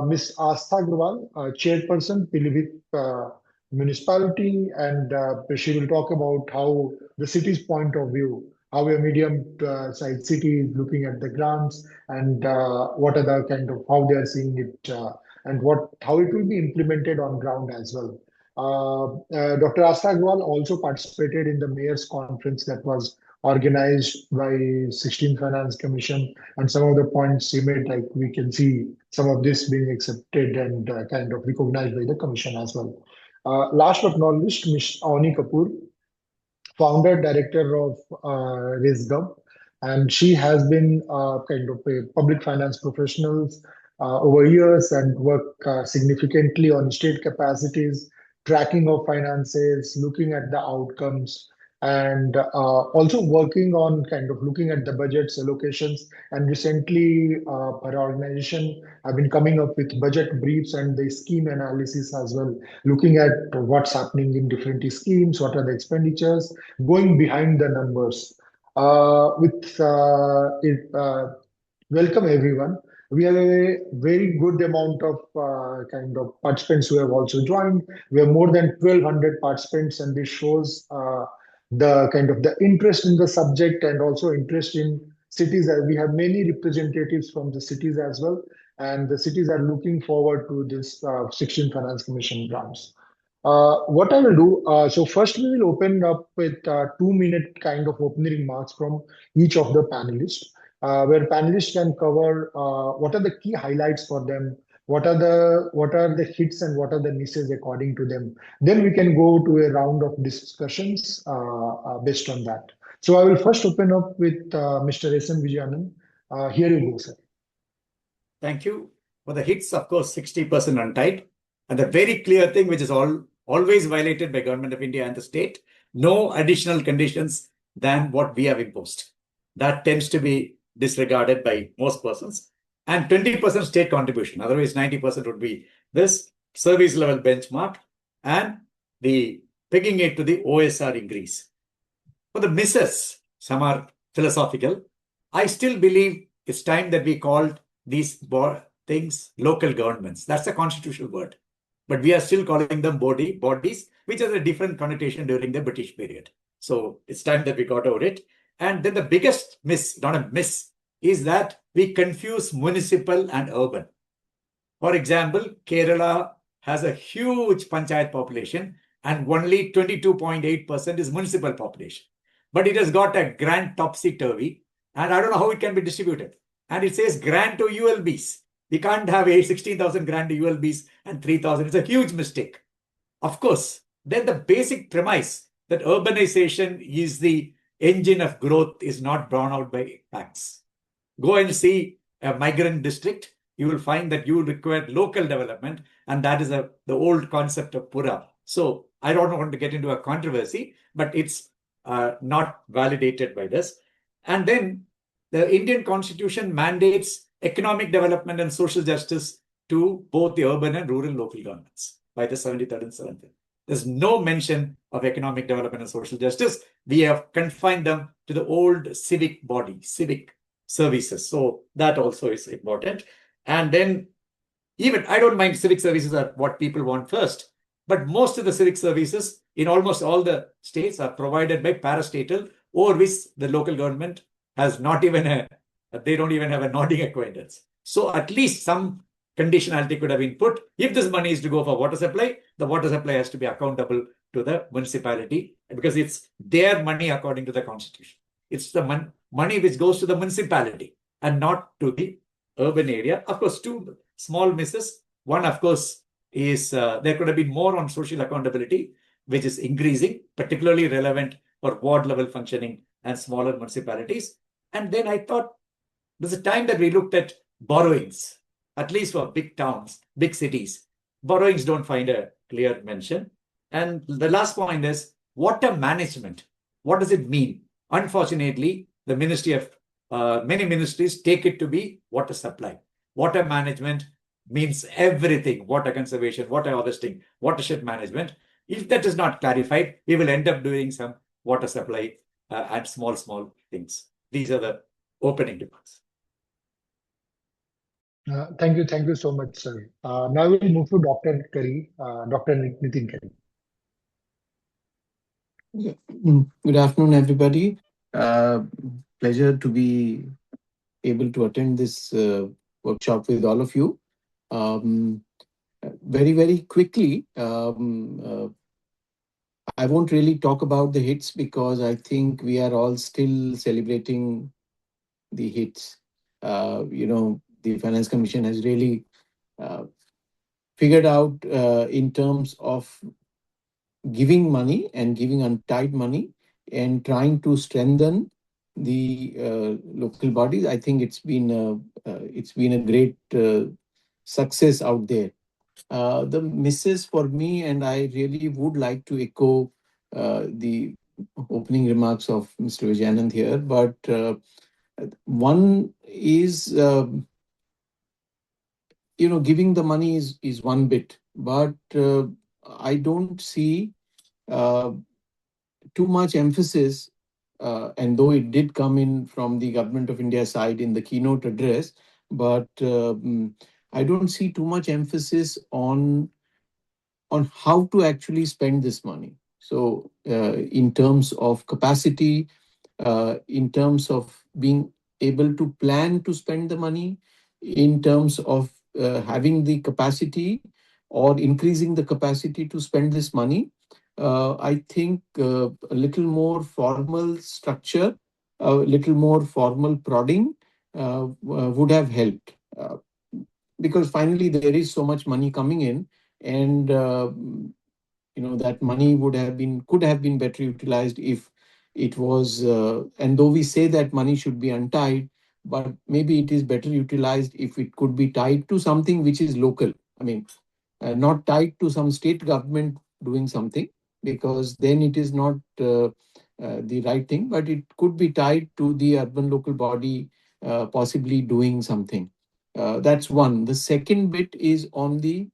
Ms. Astha Agrawal, Chairperson, Pilibhit Municipality, and she will talk about how the city's point of view, how a medium-sized city is looking at the grants, and what are the kind of how they are seeing it, and how it will be implemented on ground as well. Dr. Asta Agrawal also participated in the mayor's conference that was organized by 16th Finance Commission, and some of the points he made, like we can see some of this being accepted and kind of recognized by the commission as well. Last but not least, Ms. Awani Kapoor, founder director of ResGov, and she has been kind of a public finance professional over years and work significantly on state capacities, tracking of finances, looking at the outcomes, and also working on kind of looking at the budgets, allocations, and recently her organization have been coming up with budget briefs and the scheme analysis as well, looking at what's happening in different schemes, what are the expenditures, going behind the numbers. Welcome everyone. We have a very good amount of kind of participants who have also joined. We have more than 1,200 participants, and this shows the kind of the interest in the subject and also interest in cities. We have many representatives from the cities as well, and the cities are looking forward to this 16th Finance Commission grants. What I will do, so first we will open up with 2-minute kind of opening remarks from each of the panelists, where panelists can cover what are the key highlights for them, what are the hits and what are the misses according to them. Then we can go to a round of discussions based on that. So I will first open up with Mr. S.M. Vijayanand. Here you go, sir. Thank you. For the hits, of course, 60% untied. And the very clear thing, which is always violated by Government of India and the state, no additional conditions than what we have imposed. That tends to be disregarded by most persons. And 20% state contribution. Otherwise, 90% would be this service level benchmark and the pegging it to the OSR increase. For the misses, some are philosophical. I still believe it's time that we called these things local governments. That's a constitutional word. But we are still calling them bodies, which has a different connotation during the British period. So it's time that we got over it. And then the biggest miss, not a miss, is that we confuse municipal and urban. For example, Kerala has a huge panchayat population and only 22.8% is municipal population. But it has got a grant topsy-turvy, and I don't know how it can be distributed. And it says grant to ULBs. We can't have a 16,000 grant to ULBs and 3,000. It's a huge mistake. Of course, then the basic premise that urbanization is the engine of growth is not borne out by facts. Go and see a migrant district. You will find that you will require local development, and that is the old concept of Pura. So I don't want to get into a controversy, but it's not validated by this. And then the Indian Constitution mandates economic development and social justice to both the urban and rural local governments by the 73rd and 70th. There's no mention of economic development and social justice. We have confined them to the old civic body, civic services. So that also is important. And then even, I don't mind civic services are what people want first, but most of the civic services in almost all the states are provided by parastatal, over which the local government has not even they don't even have a nodding acquaintance. So at least some conditionality could have been put. If this money is to go for water supply, the water supply has to be accountable to the municipality because it's their money according to the constitution. It's the money which goes to the municipality and not to the urban area. Of course, two small misses. One, of course, is there could have been more on social accountability, which is increasing, particularly relevant for ward level functioning and smaller municipalities. And then I thought there's a time that we looked at borrowings, at least for big towns, big cities. Borrowings don't find a clear mention. And the last point is water management. What does it mean? Unfortunately, the Ministry of many ministries take it to be water supply. Water management means everything: water conservation, water harvesting, watershed management. If that is not clarified, we will end up doing some water supply and small things. These are the opening remarks. Thank you so much, sir. Now we'll move to Dr. Kari, Dr. Nitin Kari. Good afternoon, everybody. Pleasure to be able to attend this workshop with all of you. Very quickly, I won't really talk about the hits because I think we are all still celebrating the hits. The Finance Commission has really figured out in terms of giving money and giving untied money and trying to strengthen the local bodies. I think it's been a great success out there. The misses for me, and I really would like to echo the opening remarks of Mr. Vijayanand here, but one is, giving the money is one bit, but I don't see too much emphasis, and though it did come in from the Government of India side in the keynote address, but I don't see too much emphasis on how to actually spend this money. So in terms of capacity, in terms of being able to plan to spend the money, in terms of having the capacity or increasing the capacity to spend this money, I think a little more formal structure, a little more formal prodding would have helped. Because finally there is so much money coming in, and that money could have been better utilized if it was. And though we say that money should be untied, but maybe it is better utilized if it could be tied to something which is local. I mean, not tied to some state government doing something, because then it is not the right thing, but it could be tied to the urban local body possibly doing something. That's one. The second bit is on the,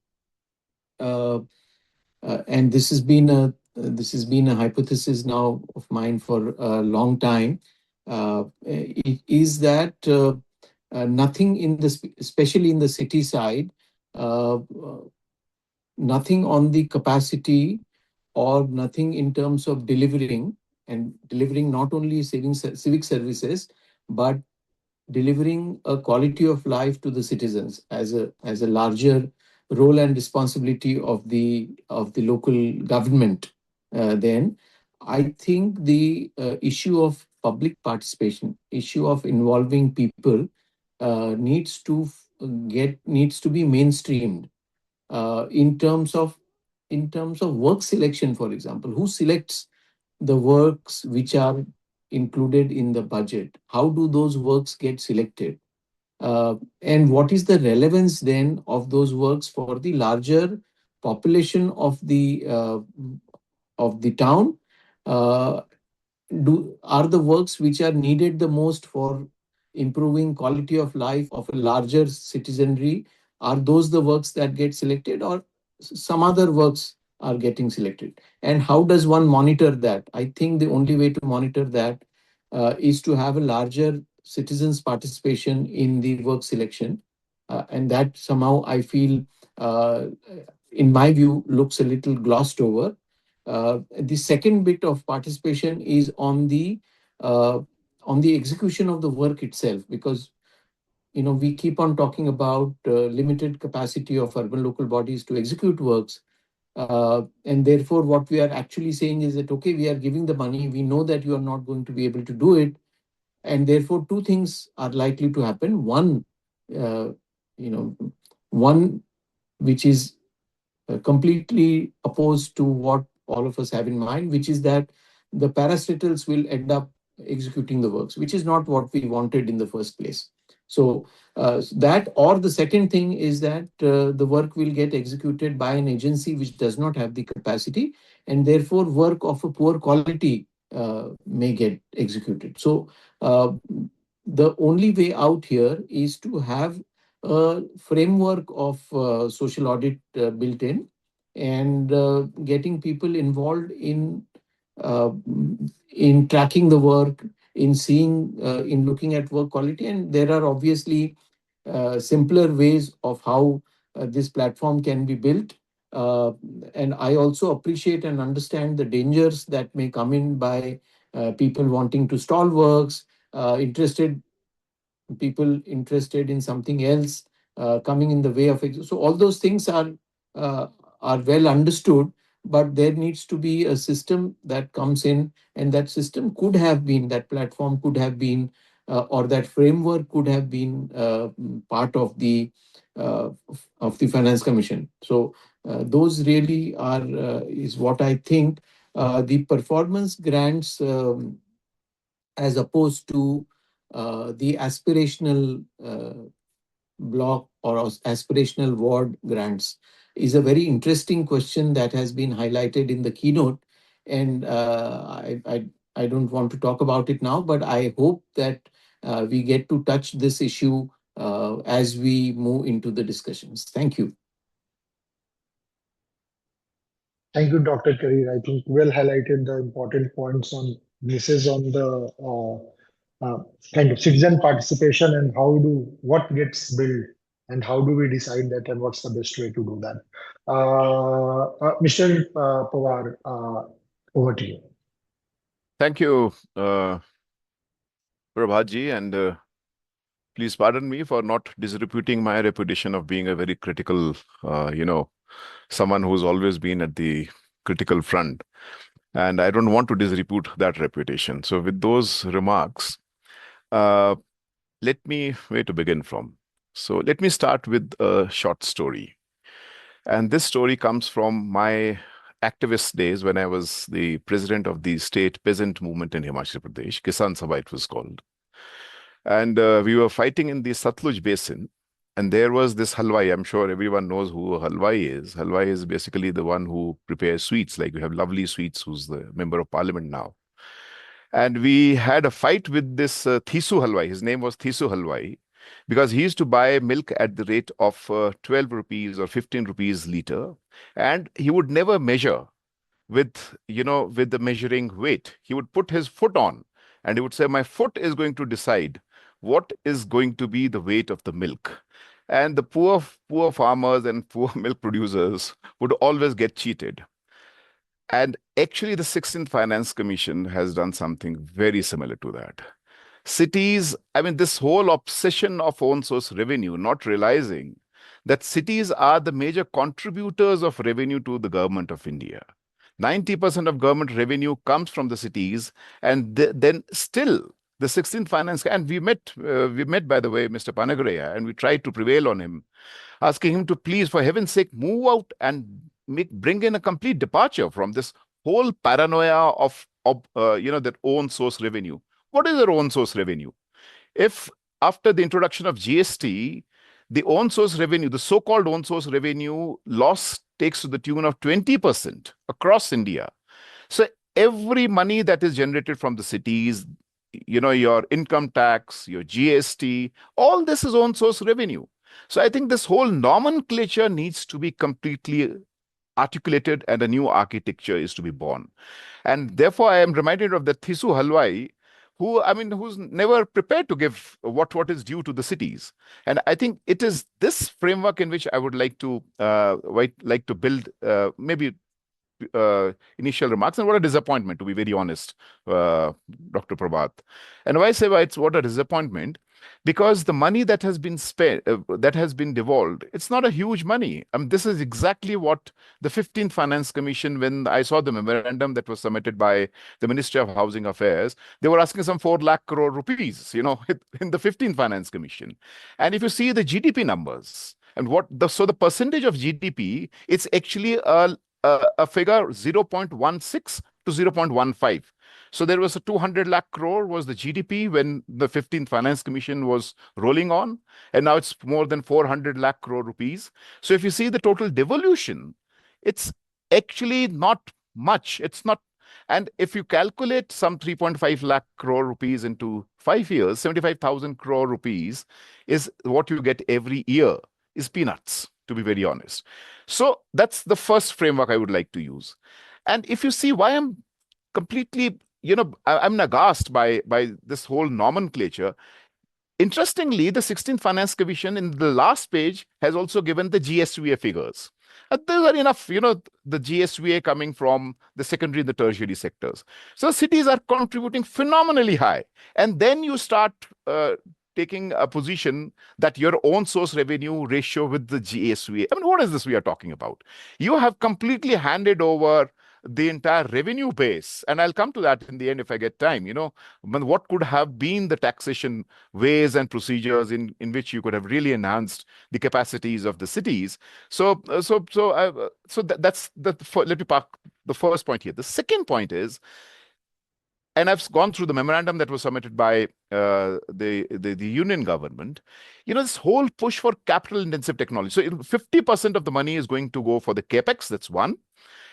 and this has been a hypothesis now of mine for a long time. It is that nothing especially in the city side, nothing on the capacity or nothing in terms of delivering not only civic services, but delivering a quality of life to the citizens as a larger role and responsibility of the local government. Then I think the issue of public participation, issue of involving people needs to be mainstreamed in terms of work selection. For example, who selects the works which are included in the budget? How do those works get selected? And what is the relevance then of those works for the larger population of the town? Are the works which are needed the most for improving quality of life of a larger citizenry, are those the works that get selected, or some other works are getting selected? And how does one monitor that? I think the only way to monitor that is to have a larger citizens' participation in the work selection. And that somehow I feel, in my view, looks a little glossed over. The second bit of participation is on the execution of the work itself, because we keep on talking about limited capacity of urban local bodies to execute works. And therefore, what we are actually saying is that, okay, we are giving the money, we know that you are not going to be able to do it. And therefore, two things are likely to happen. One, which is completely opposed to what all of us have in mind, which is that the parastatals will end up executing the works, which is not what we wanted in the first place. So that, or the second thing is that the work will get executed by an agency which does not have the capacity, and therefore work of a poor quality may get executed. So the only way out here is to have a framework of social audit built in, and getting people involved uh, in tracking the work, in seeing, in looking at work quality. And there are obviously simpler ways of how this platform can be built. And I also appreciate and understand the dangers that may come in by people wanting to stall works, interested people interested in something else coming in the way of it. So all those things uh, are well understood, but there needs to be a system that comes in, and that system could have been, that platform could have been, or that framework could have been part of the Finance Commission. So those really are is what I think. The performance grants, as opposed to the aspirational block or aspirational ward grants, is a very interesting question that has been highlighted in the keynote. And I don't want to talk about it now, but I hope that we get to touch this issue as we move into the discussions. Thank you. Thank you, Dr. Karir. I think well highlighted the important points on this is on the kind of citizen participation and what gets built and how do we decide that and what's the best way to do that. Mr. Pawar, over to you. Thank you, Prabhatji, and please pardon me for not disreputing my reputation of being a very critical, someone who's always been at the critical front. And I don't want to disrepute that reputation. So with those remarks, let me, where to begin from? So let me start with a short story. And this story comes from my activist days when I was the president of the state peasant movement in Himachal Pradesh, Kisan Sabha it was called. And we were fighting in the Satluj Basin. And there was this halwai. I'm sure everyone knows who a halwai is. Halwai is basically the one who prepares sweets. Like we have Lovely Sweets, who's the member of parliament now. And we had a fight with this Thisu halwai. His name was Thisu halwai, because he used to buy milk at the rate of 12 rupees or 15 rupees liter. And he would never measure with the measuring weight. He would put his foot on and he would say, my foot is going to decide what is going to be the weight of the milk. And the poor farmers and poor milk producers would always get cheated. And actually, the 16th Finance Commission has done something very similar to that. Cities, I mean, this whole obsession of own source revenue, not realizing that cities are the major contributors of revenue to the government of India. 90% of government revenue comes from the cities, and then still the 16th Finance, and we met, by the way, Mr. Janaagraha, and we tried to prevail on him, asking him to please, for heaven's sake, move out and bring in a complete departure from this whole paranoia of that own source revenue. What is their own source revenue? If after the introduction of GST, the own source revenue, the so-called own source revenue loss takes to the tune of 20% across India. So every money that is generated from the cities, your income tax, your GST, all this is own source revenue. So I think this whole nomenclature needs to be completely articulated and a new architecture is to be born. And therefore, I am reminded of the Thisu halwai, who's never prepared to give what is due to the cities. And I think it is this framework in which I would like to build maybe initial remarks. And what a disappointment, to be very honest, Dr. Prabhat. And why I say it's what a disappointment? Because the money that has been spent, that has been devolved, it's not a huge money. This is exactly what the 15th Finance Commission, when I saw the memorandum that was submitted by the Ministry of Housing Affairs, they were asking some 4 lakh crore rupees, in the 15th Finance Commission. And if you see the GDP numbers and so the percentage of GDP, it's actually a figure 0.16 to 0.15. So there was a 200 lakh crore was the GDP when the 15th Finance Commission was rolling on, and now it's more than 400 lakh crore rupees. So if you see the total devolution, it's actually not much. It's not, And if you calculate some 3.5 lakh crore rupees into 5 years, 75,000 crore rupees is what you get every year, is peanuts, to be very honest. So that's the first framework I would like to use. And if you see why I'm completely, I'm aghast by this whole nomenclature. Interestingly, the 16th Finance Commission in the last page has also given the GSVA figures. There are enough, the GSVA coming from the secondary and the tertiary sectors. So cities are contributing phenomenally high. And then you start taking a position that your own source revenue ratio with the GSVA. I mean, what is this we are talking about? You have completely handed over the entire revenue base. And I'll come to that in the end if I get time. What could have been the taxation ways and procedures in which you could have really enhanced the capacities of the cities. So that's let me park the first point here. The second point is, and I've gone through the memorandum that was submitted by the union government, this whole push for capital intensive technology. So 50% of the money is going to go for the capex. That's one.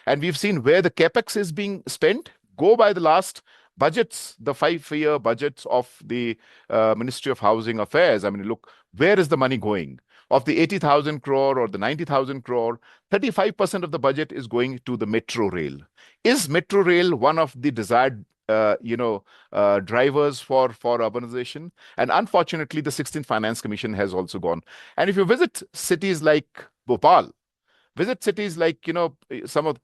And we've seen where the capex is being spent. Go by the last budgets, the 5-year budgets of the Ministry of Housing Affairs. I mean, look, where is the money going? Of the 80,000 crore or the 90,000 crore, 35% of the budget is going to the metro rail. Is metro rail one of the desired drivers for urbanization? And unfortunately, the 16th Finance Commission has also gone. And if you visit cities like Bhopal, visit cities like, some of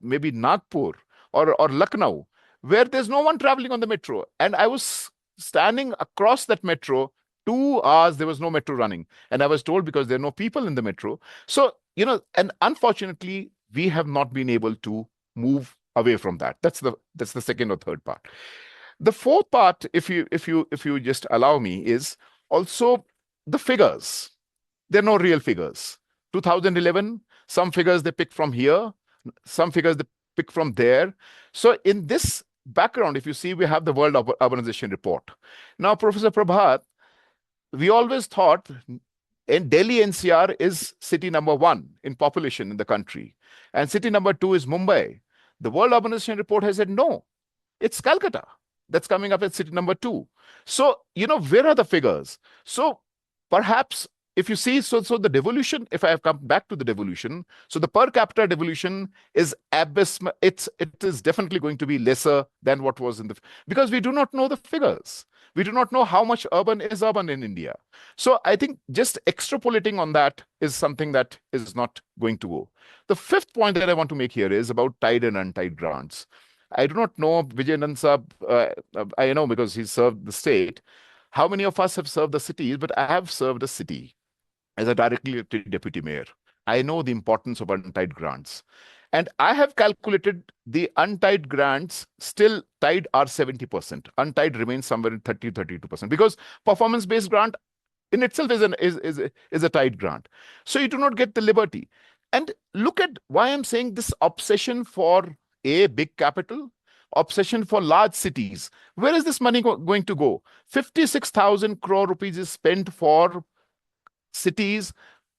maybe Nagpur or Lucknow, where there's no one traveling on the metro. And I was standing across that metro, 2 hours, there was no metro running. And I was told because there are no people in the metro. So, and unfortunately, we have not been able to move away from that. That's the second or third part. The fourth part, if you just allow me, is also the figures. There are no real figures. 2011, some figures they pick from here, some figures they pick from there. So in this background, if you see, we have the World Urbanization Report. Now, Professor Prabhat, we always thought in Delhi NCR is city number 1 in population in the country, and city number 2 is Mumbai. The World Urbanization Report has said, no, it's Calcutta that's coming up at city number 2. So, where are the figures? So perhaps if you see, so the devolution, if I have come back to the devolution, so the per capita devolution is abysmal. It is definitely going to be lesser than what was because we do not know the figures. We do not know how much urban is urban in India. So I think just extrapolating on that is something that is not going to go. The fifth point that I want to make here is about tied and untied grants. I do not know Vijayanand Saab, I know because he served the state. How many of us have served the cities? But I have served a city as a directly elected deputy mayor. I know the importance of untied grants. And I have calculated the untied grants still tied are 70%. Untied remains somewhere in 32%, because performance-based grant in itself is a tied grant. So you do not get the liberty. And look at why I'm saying this obsession for a big capital, obsession for large cities. Where is this money going to go? 56,000 crore rupees is spent for cities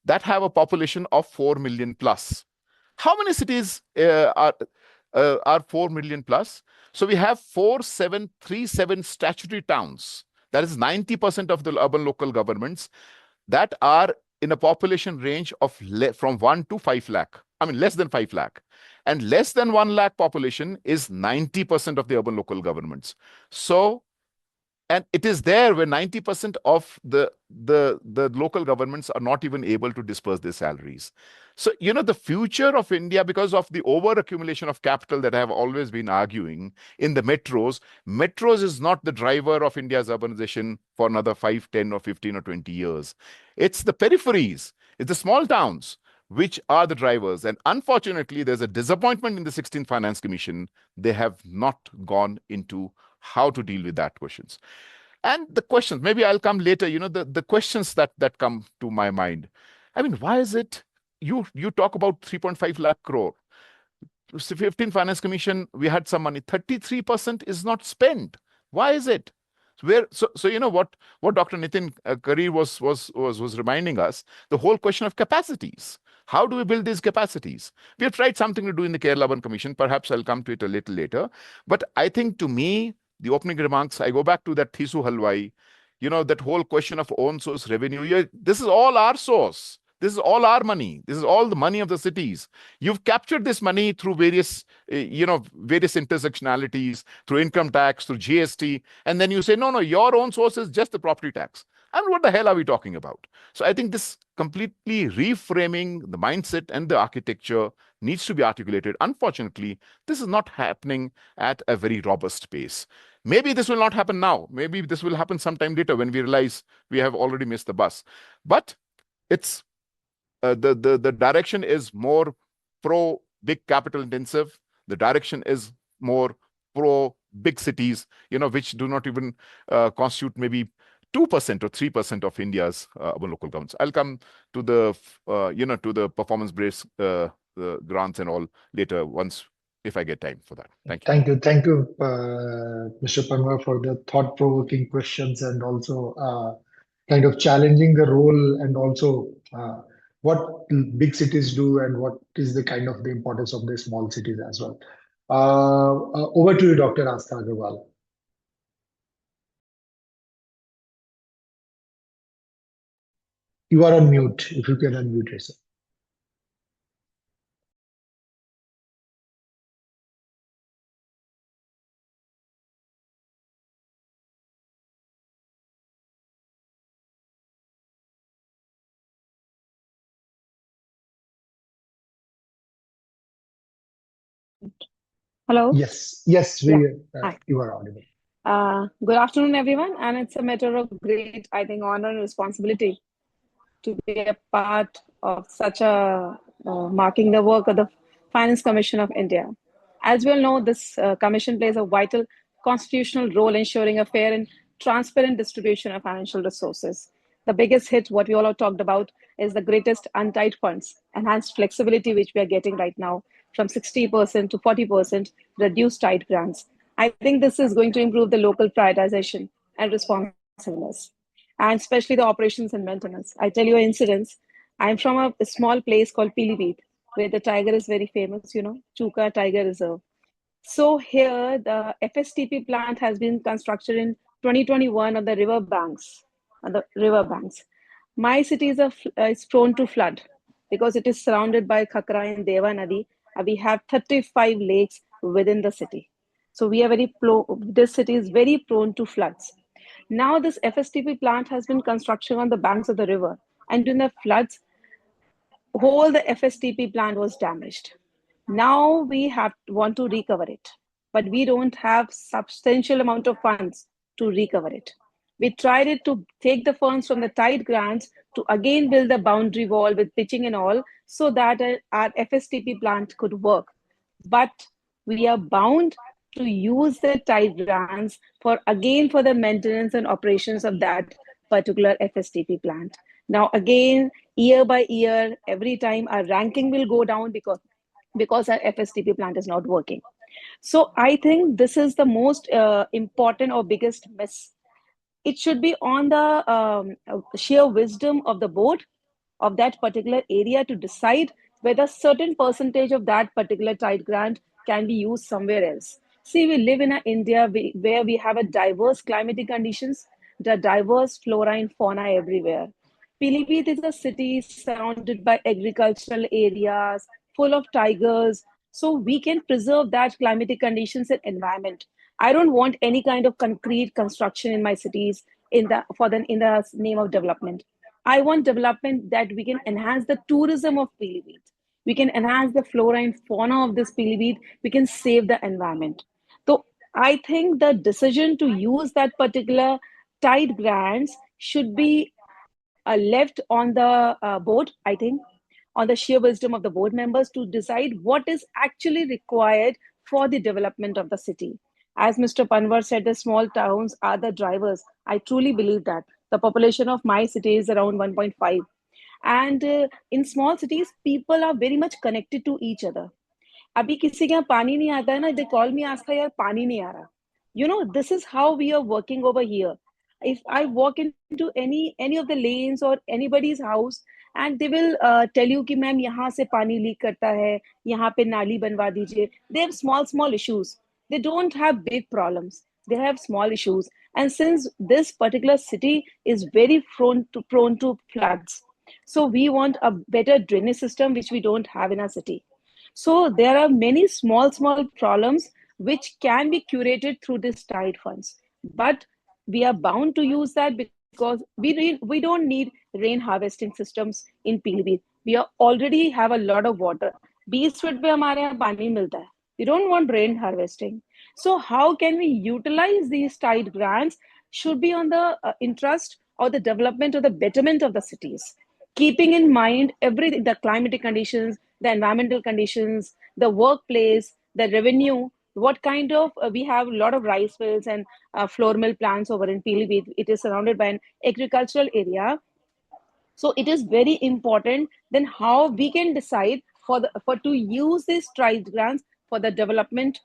that have a population of 4 million plus. How many cities are 4 million plus? So we have 4737 statutory towns. That is 90% of the urban local governments that are in a population range of from 1 to 5 lakh. I mean, less than 5 lakh. And less than 1 lakh population is 90% of the urban local governments. So, and it is there where 90% of the local governments are not even able to disperse their salaries. So, the future of India, because of the over-accumulation of capital that I have always been arguing in the metros is not the driver of India's urbanization for another 5, 10 or 15 or 20 years. It's the peripheries, it's the small towns, which are the drivers. And unfortunately, there's a disappointment in the 16th Finance Commission. They have not gone into how to deal with that questions. And the questions, maybe I'll come later, the questions that come to my mind. I mean, why is it you talk about 3.5 lakh crore? 15th Finance Commission, we had some money. 33% is not spent. Why is it? So you know what Dr. Nitin Karir was reminding us, the whole question of capacities. How do we build these capacities? We have tried something to do in the Kerala Urban Commission. Perhaps I'll come to it a little later. But I think, to me, the opening remarks, I go back to that Thisu Halwai, that whole question of own source revenue. This is all our source. This is all our money. This is all the money of the cities. You've captured this money through various intersectionalities, through income tax, through GST. And then you say, no, your own source is just the property tax. And what the hell are we talking about? So I think this completely reframing the mindset and the architecture needs to be articulated. Unfortunately, this is not happening at a very robust pace. Maybe this will not happen now. Maybe this will happen sometime later when we realize we have already missed the bus. But it's the direction is more pro big capital intensive. The direction is more pro big cities, which do not even constitute maybe 2% or 3% of India's urban local governments. I'll come to the performance-based grants and all later if I get time for that. Thank you. Thank you, Mr. Panwar, for the thought-provoking questions and also kind of challenging the role and also what big cities do and what is the kind of the importance of the small cities as well. Over to you, Dr. Astha Agarwal. You are on mute, if you can unmute yourself. Hello? Yes, you are audible. Good afternoon, everyone. And it's a matter of great, I think, honor and responsibility to be a part of such a marking the work of the Finance Commission of India. As we all know, this commission plays a vital constitutional role ensuring a fair and transparent distribution of financial resources. The biggest hit, what we all have talked about, is the greatest untied funds, enhanced flexibility, which we are getting right now from 60% to 40% reduced tied grants. I think this is going to improve the local prioritization and responsiveness, and especially the operations and maintenance. I tell you an incident. I'm from a small place called Pilibhit, where the tiger is very famous, Chuka Tiger Reserve. So here, the FSTP plant has been constructed in 2021 on the river banks. My city is prone to flood because it is surrounded by Khakra and Deva Nadi. We have 35 lakes within the city. So this city is very prone to floods. Now this FSTP plant has been constructed on the banks of the river, and during the floods, whole the FSTP plant was damaged. Now we want to recover it, but we don't have substantial amount of funds to recover it. We tried it to take the funds from the tied grants to again build the boundary wall with pitching and all, so that our FSTP plant could work. But we are bound to use the tied grants for the maintenance and operations of that particular FSTP plant. Now again, year by year, every time our ranking will go down because our FSTP plant is not working. So I think this is the most important or biggest miss. It should be on the sheer wisdom of the board of that particular area to decide whether certain percentage of that particular tied grant can be used somewhere else. See, we live in an India where we have a diverse climatic conditions, the diverse flora and fauna everywhere. Pilibhit is a city surrounded by agricultural areas, full of tigers, so we can preserve that climatic conditions and environment. I don't want any kind of concrete construction in my cities in the name of development. I want development that we can enhance the tourism of Pilibhit. We can enhance the flora and fauna of this Pilibhit. We can save the environment. So I think the decision to use that particular tied grants should be left on the board, I think, on the sheer wisdom of the board members to decide what is actually required for the development of the city. As Mr. Panwar said, the small towns are the drivers. I truly believe that. The population of my city is around 1.5. And in small cities, people are very much connected to each other. अभी किसी के यहाँ पानी नहीं आता है ना, they call me, Astha, यार पानी नहीं आ रहा. This is how we are working over here. If I walk into any of the lanes or anybody's house, and they will tell you कि मैम यहाँ से पानी लीक करता है, यहाँ पे नाली बनवा दीजिए. They have small issues. They don't have big problems. They have small issues. And since this particular city is very prone to floods, so we want a better drainage system, which we don't have in our city. So there are many small problems which can be curated through these tide funds. But we are bound to use that because we don't need rain harvesting systems in Pilibhit. We already have a lot of water. 20 feet पे हमारे यहाँ पानी मिलता है. We don't want rain harvesting. So how can we utilize these tide grants should be on the interest or the development or the betterment of the cities, keeping in mind everything, the climatic conditions, the environmental conditions, the workplace, the revenue, what kind of, we have a lot of rice fields and flour mill plants over in Pilibhit. It is surrounded by an agricultural area. So it is very important then how we can decide for to use these tide grants for the development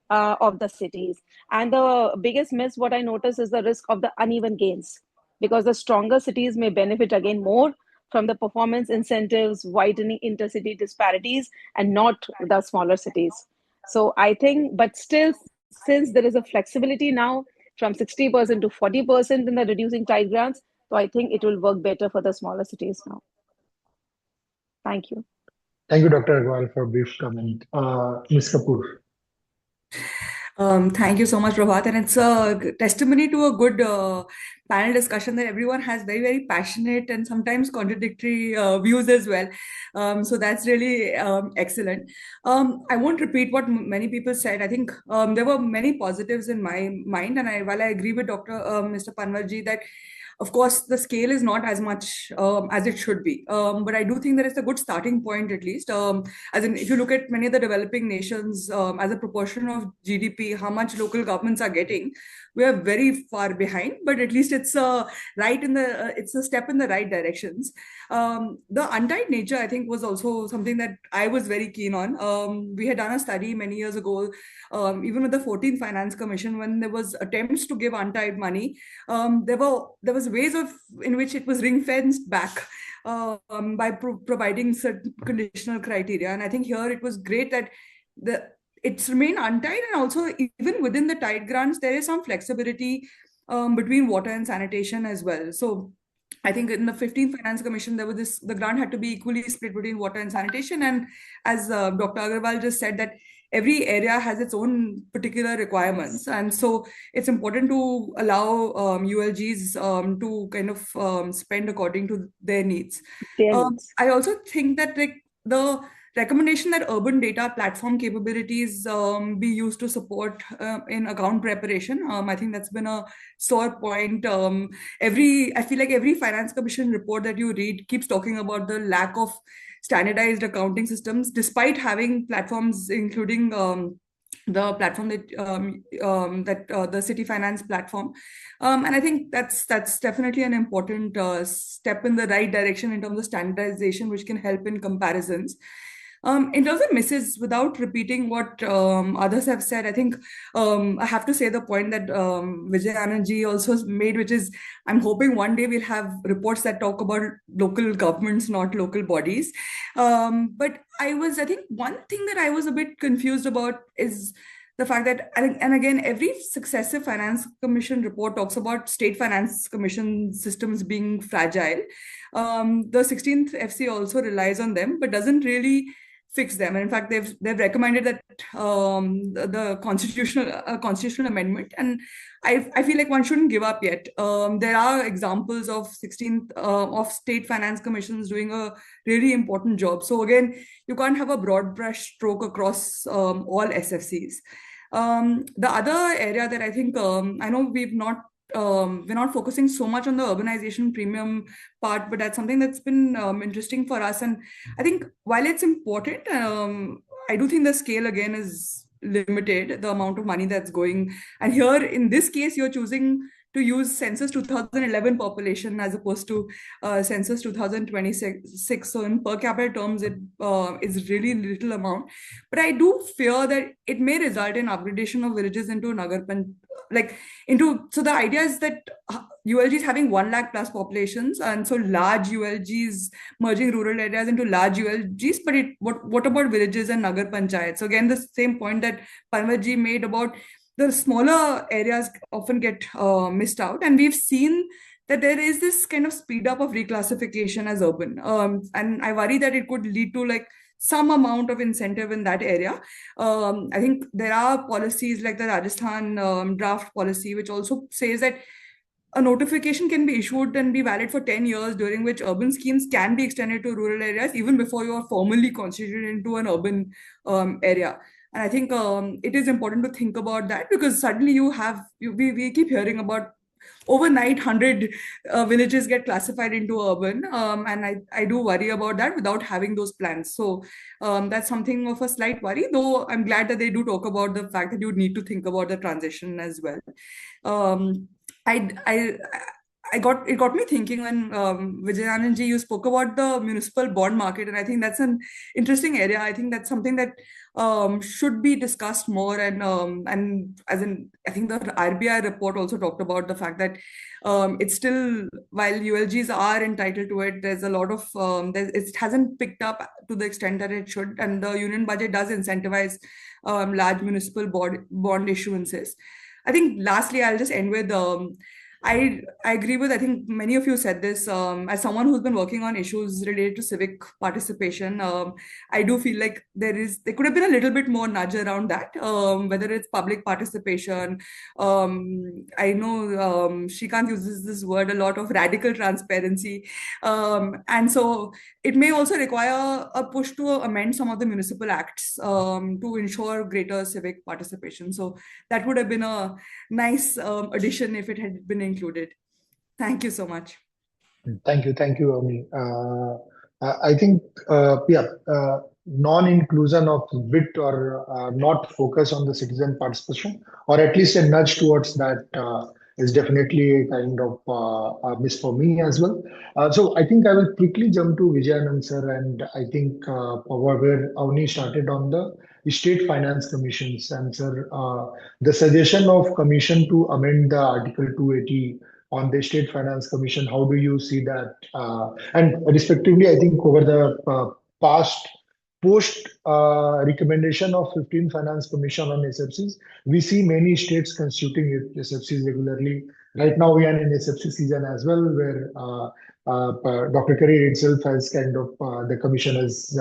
of the cities. And the biggest miss, what I notice, is the risk of the uneven gains, because the stronger cities may benefit again more from the performance incentives, widening intercity disparities, and not the smaller cities. So I think, but still, since there is a flexibility now from 60% to 40% in the reducing tide grants, so I think it will work better for the smaller cities now. Thank you. Thank you, Dr. Agarwal, for a brief comment. Ms. Kapoor. Thank you so much, Prabhat. And it's a testimony to a good panel discussion that everyone has very passionate and sometimes contradictory views as well. So that's really excellent. I won't repeat what many people said. I think there were many positives in my mind. And while I agree with Mr. Panwarji that of course, the scale is not as much as it should be. But I do think that it's a good starting point, at least. As in, if you look at many of the developing nations, as a proportion of GDP, how much local governments are getting, we are very far behind. But at least it's it's a step in the right directions. The untied nature, I think, was also something that I was very keen on. We had done a study many years ago, even with the 14th Finance Commission, when there was attempts to give untied money. There was ways in which it was ring-fenced back by providing certain conditional criteria. And I think here it was great that it's remained untied, and also even within the tide grants, there is some flexibility between water and sanitation as well. So I think in the 15th Finance Commission, there was the grant had to be equally split between water and sanitation. And as Dr. Agarwal just said, that every area has its own particular requirements. And so it's important to allow ULGs to kind of spend according to their needs. I also think that the recommendation that urban data platform capabilities be used to support in account preparation. I think that's been a sore point. I feel like every Finance Commission report that you read keeps talking about the lack of standardized accounting systems, despite having platforms, including the platform that the City Finance platform. And I think that's definitely an important step in the right direction in terms of standardization, which can help in comparisons. In terms of misses, without repeating what others have said, I think I have to say the point that Vijay Anandji also made, which is I'm hoping one day we'll have reports that talk about local governments, not local bodies. But I think one thing that I was a bit confused about is the fact that, and again, every successive Finance Commission report talks about state Finance Commission systems being fragile. The 16th FC also relies on them, but doesn't really fix them. And in fact, they've recommended that the constitutional amendment, and I feel like one shouldn't give up yet. There are examples of 16th of state finance commissions doing a really important job. So again, you can't have a broad brush stroke across all SFCs. The other area that I think I know we're not focusing so much on the urbanization premium part, but that's something that's been interesting for us. And I think while it's important, I do think the scale again is limited, the amount of money that's going. And here in this case, you're choosing to use census 2011 population as opposed to census 2026. So in per capita terms, it is really little amount. But I do fear that it may result in upgradation of villages into so the idea is that ULG is having 1 lakh plus populations, and so large ULGs merging rural areas into large ULGs. But what about villages and Nagar Panchayat? So again, the same point that Parvatji made about the smaller areas often get missed out, and we've seen that there is this kind of speed up of reclassification as urban, and I worry that it could lead to like some amount of incentive in that area. I think there are policies like the Rajasthan draft policy, which also says that a notification can be issued and be valid for 10 years, during which urban schemes can be extended to rural areas even before you are formally constituted into an urban area. And I think it is important to think about that, because suddenly we keep hearing about overnight 100 villages get classified into urban, and I do worry about that without having those plans. So that's something of a slight worry, though I'm glad that they do talk about the fact that you need to think about the transition as well. It got me thinking when Vijayanand ji, you spoke about the municipal bond market, and I think that's an interesting area. I think that's something that should be discussed more, and as in, I think the RBI report also talked about the fact that it's still, while ULGs are entitled to it, there's a lot of it hasn't picked up to the extent that it should, and the union budget does incentivize large municipal bond issuances. I think lastly, I'll just end with I agree with, I think many of you said this, as someone who's been working on issues related to civic participation, I do feel like there could have been a little bit more nudge around that, whether it's public participation. I know Shrikant uses this word a lot, of radical transparency. And so it may also require a push to amend some of the municipal acts to ensure greater civic participation. So that would have been a nice addition if it had been included. Thank you so much. Thank you, Ami. I think, non-inclusion of bit or not focus on the citizen participation, or at least a nudge towards that, is definitely a kind of a miss for me as well. So I think I will quickly jump to Vijayanand sir, and I think where Avni started on the state finance commissions, and sir, the suggestion of commission to amend the Article 280 on the State Finance Commission, how do you see that? And respectively, I think over the post recommendation of 15th Finance Commission on SFCs, we see many states constituting SFCs regularly. Right now, we are in SFC season as well, where Dr. Karir itself has kind of, the commission has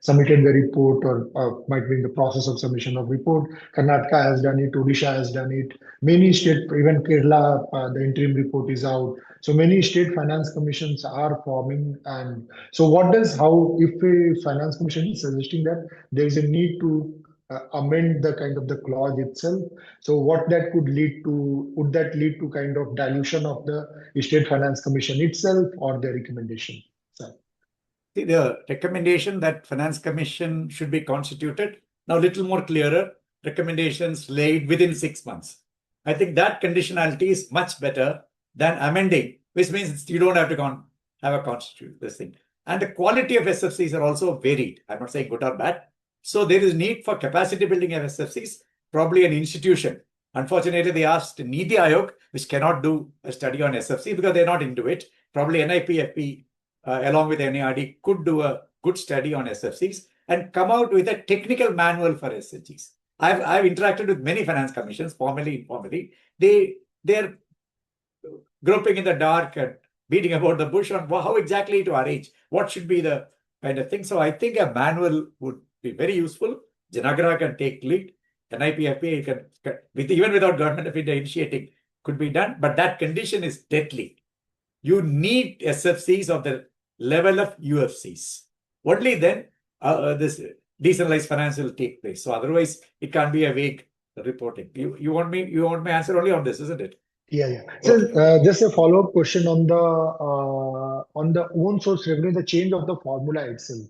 submitted the report, or might be in the process of submission of report. Karnataka has done it, Odisha has done it. Many states, even Kerala, the interim report is out. So many state finance commissions are forming. And so if a finance commission is suggesting that there is a need to amend the kind of the clause itself, so what that could lead to, would that lead to kind of dilution of the state finance commission itself, or the recommendation? The recommendation that finance commission should be constituted, now a little more clearer, recommendations laid within 6 months. I think that conditionality is much better than amending, which means you don't have to have a constitute this thing. And the quality of SFCs are also varied. I'm not saying good or bad. So there is need for capacity building of SFCs, probably an institution. Unfortunately, they asked Niti Aayog, which cannot do a study on SFC because they're not into it. Probably NIPFP, along with NARD, could do a good study on SFCs and come out with a technical manual for SFCs. I've interacted with many finance commissions, formally, informally. They're groping in the dark and beating about the bush on how exactly to arrange, what should be the kind of thing. So I think a manual would be very useful. Janaagraha can take lead. NIPFP can, even without Government of India initiating, could be done. But that condition is deadly. You need SFCs of the level of UFCs. Only then this decentralized finance will take place. So otherwise, it can't be a vague reporting. You want my answer only on this, isn't it? Yeah. So just a follow-up question on the own source revenue, the change of the formula itself.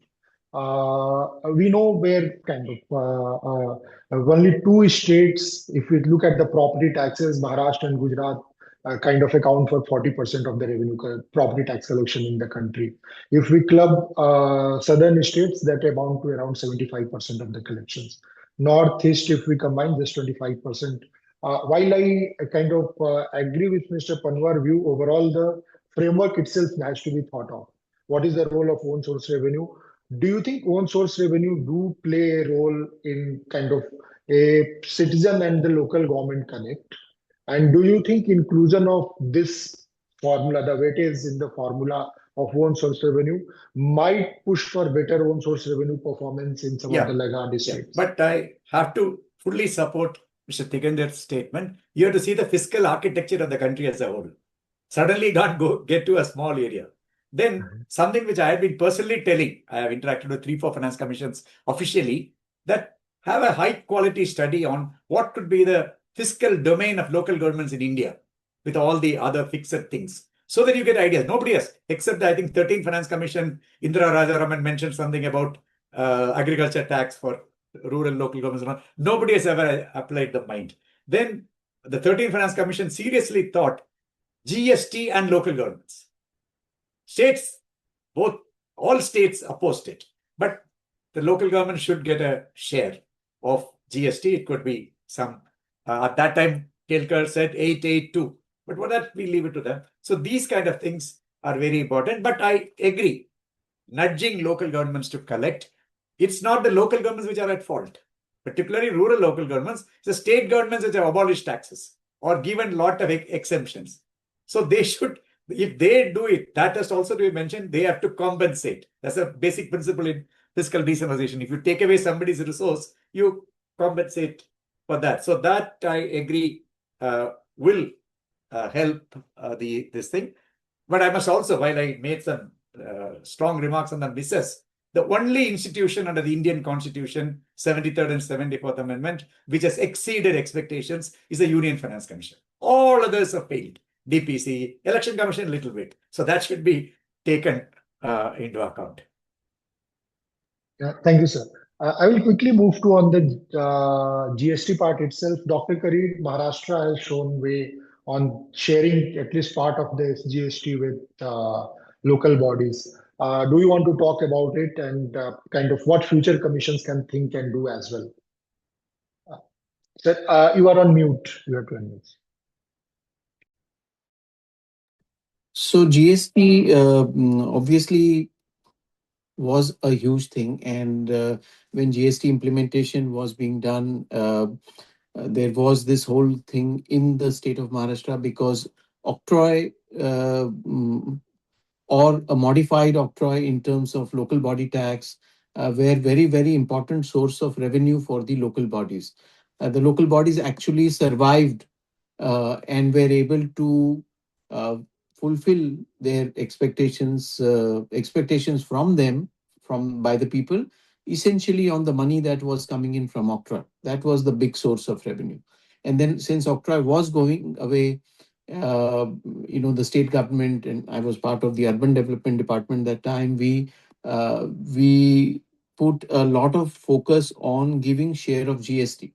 We know where kind of only 2 states, if we look at the property taxes, Maharashtra and Gujarat, kind of account for 40% of the revenue property tax collection in the country. If we club southern states, that amount to around 75% of the collections. Northeast, if we combine, just 25%. While I kind of agree with Mr. Panwar's view, overall the framework itself has to be thought of. What is the role of own source revenue? Do you think own source revenue do play a role in kind of a citizen and the local government connect? And do you think inclusion of this formula, the weightage in the formula of own source revenue, might push for better own source revenue performance in some of the laggard districts? But I have to fully support Mr. Tigander's statement. You have to see the fiscal architecture of the country as a whole. Suddenly not get to a small area. Then something which I have been personally telling, I have interacted with 3-4 finance commissions officially, that have a high quality study on what could be the fiscal domain of local governments in India with all the other fixed things. So that you get ideas. Nobody has, except I think 13th Finance Commission, Indira Rajaraman mentioned something about agriculture tax for rural local governments. Nobody has ever applied the mind. Then the 13th Finance Commission seriously thought GST and local governments. States, all states opposed it. But the local government should get a share of GST. It could be some, at that time, Kelkar said 882. But what that, we leave it to them. So these kind of things are very important. But I agree, nudging local governments to collect. It's not the local governments which are at fault, particularly rural local governments. It's the state governments which have abolished taxes or given a lot of exemptions. So they should, if they do it, that has also to be mentioned, they have to compensate. That's a basic principle in fiscal decentralization. If you take away somebody's resource, you compensate for that. So that I agree will help this thing. But I must also, while I made some strong remarks on the misses, the only institution under the Indian Constitution, 73rd and 74th Amendment, which has exceeded expectations is the Union Finance Commission. All others have failed. DPC, Election Commission, a little bit. So that should be taken into account. Yeah, thank you, sir. I will quickly move to on the GST part itself. Dr. Kareed, Maharashtra has shown way on sharing at least part of the GST with local bodies. Do you want to talk about it and kind of what future commissions can think and do as well? Sir, you are on mute. You have to unmute. So GST obviously was a huge thing, and when GST implementation was being done, there was this whole thing in the state of Maharashtra because octroi or a modified octroi in terms of local body tax were very, very important source of revenue for the local bodies. The local bodies actually survived and were able to fulfill their expectations from them, by the people, essentially on the money that was coming in from octroi. That was the big source of revenue. And then since octroi was going away, the state government, and I was part of the urban development department that time, we put a lot of focus on giving share of GST.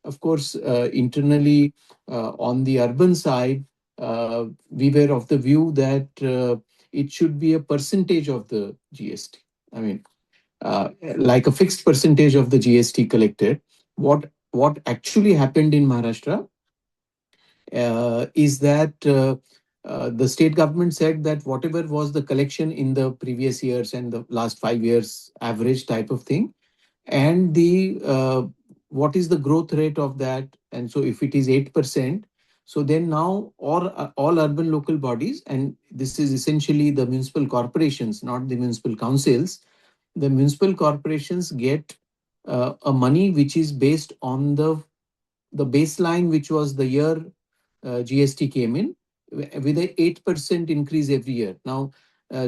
Of course, internally on the urban side, we were of the view that it should be a percentage of the GST. I mean, like a fixed percentage of the GST collected. What actually happened in Maharashtra is that the state government said that whatever was the collection in the previous years and the last 5 years average type of thing, and the what is the growth rate of that, and so if it is 8%, so then now all urban local bodies, and this is essentially the municipal corporations, not the municipal councils, the municipal corporations get a money which is based on the baseline, which was the year GST came in, with an 8% increase every year. Now,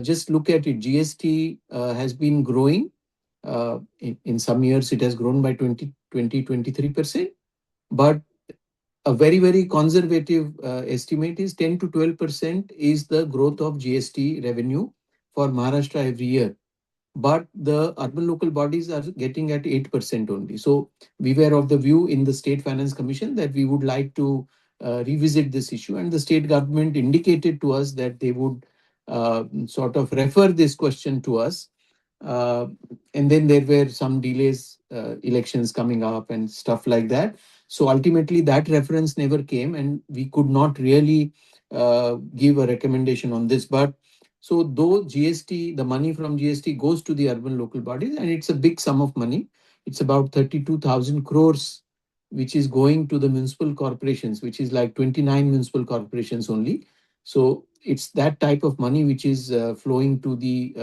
just look at it. GST has been growing. In some years, it has grown by 23%. But a very, very conservative estimate is 10 to 12% is the growth of GST revenue for Maharashtra every year. But the urban local bodies are getting at 8% only. So we were of the view in the State Finance Commission that we would like to revisit this issue, and the state government indicated to us that they would sort of refer this question to us. And then there were some delays, elections coming up and stuff like that. So ultimately, that reference never came, and we could not really give a recommendation on this. But so though GST, the money from GST goes to the urban local bodies, and it's a big sum of money. It's about 32,000 crores, which is going to the municipal corporations, which is like 29 municipal corporations only. So it's that type of money which is flowing to the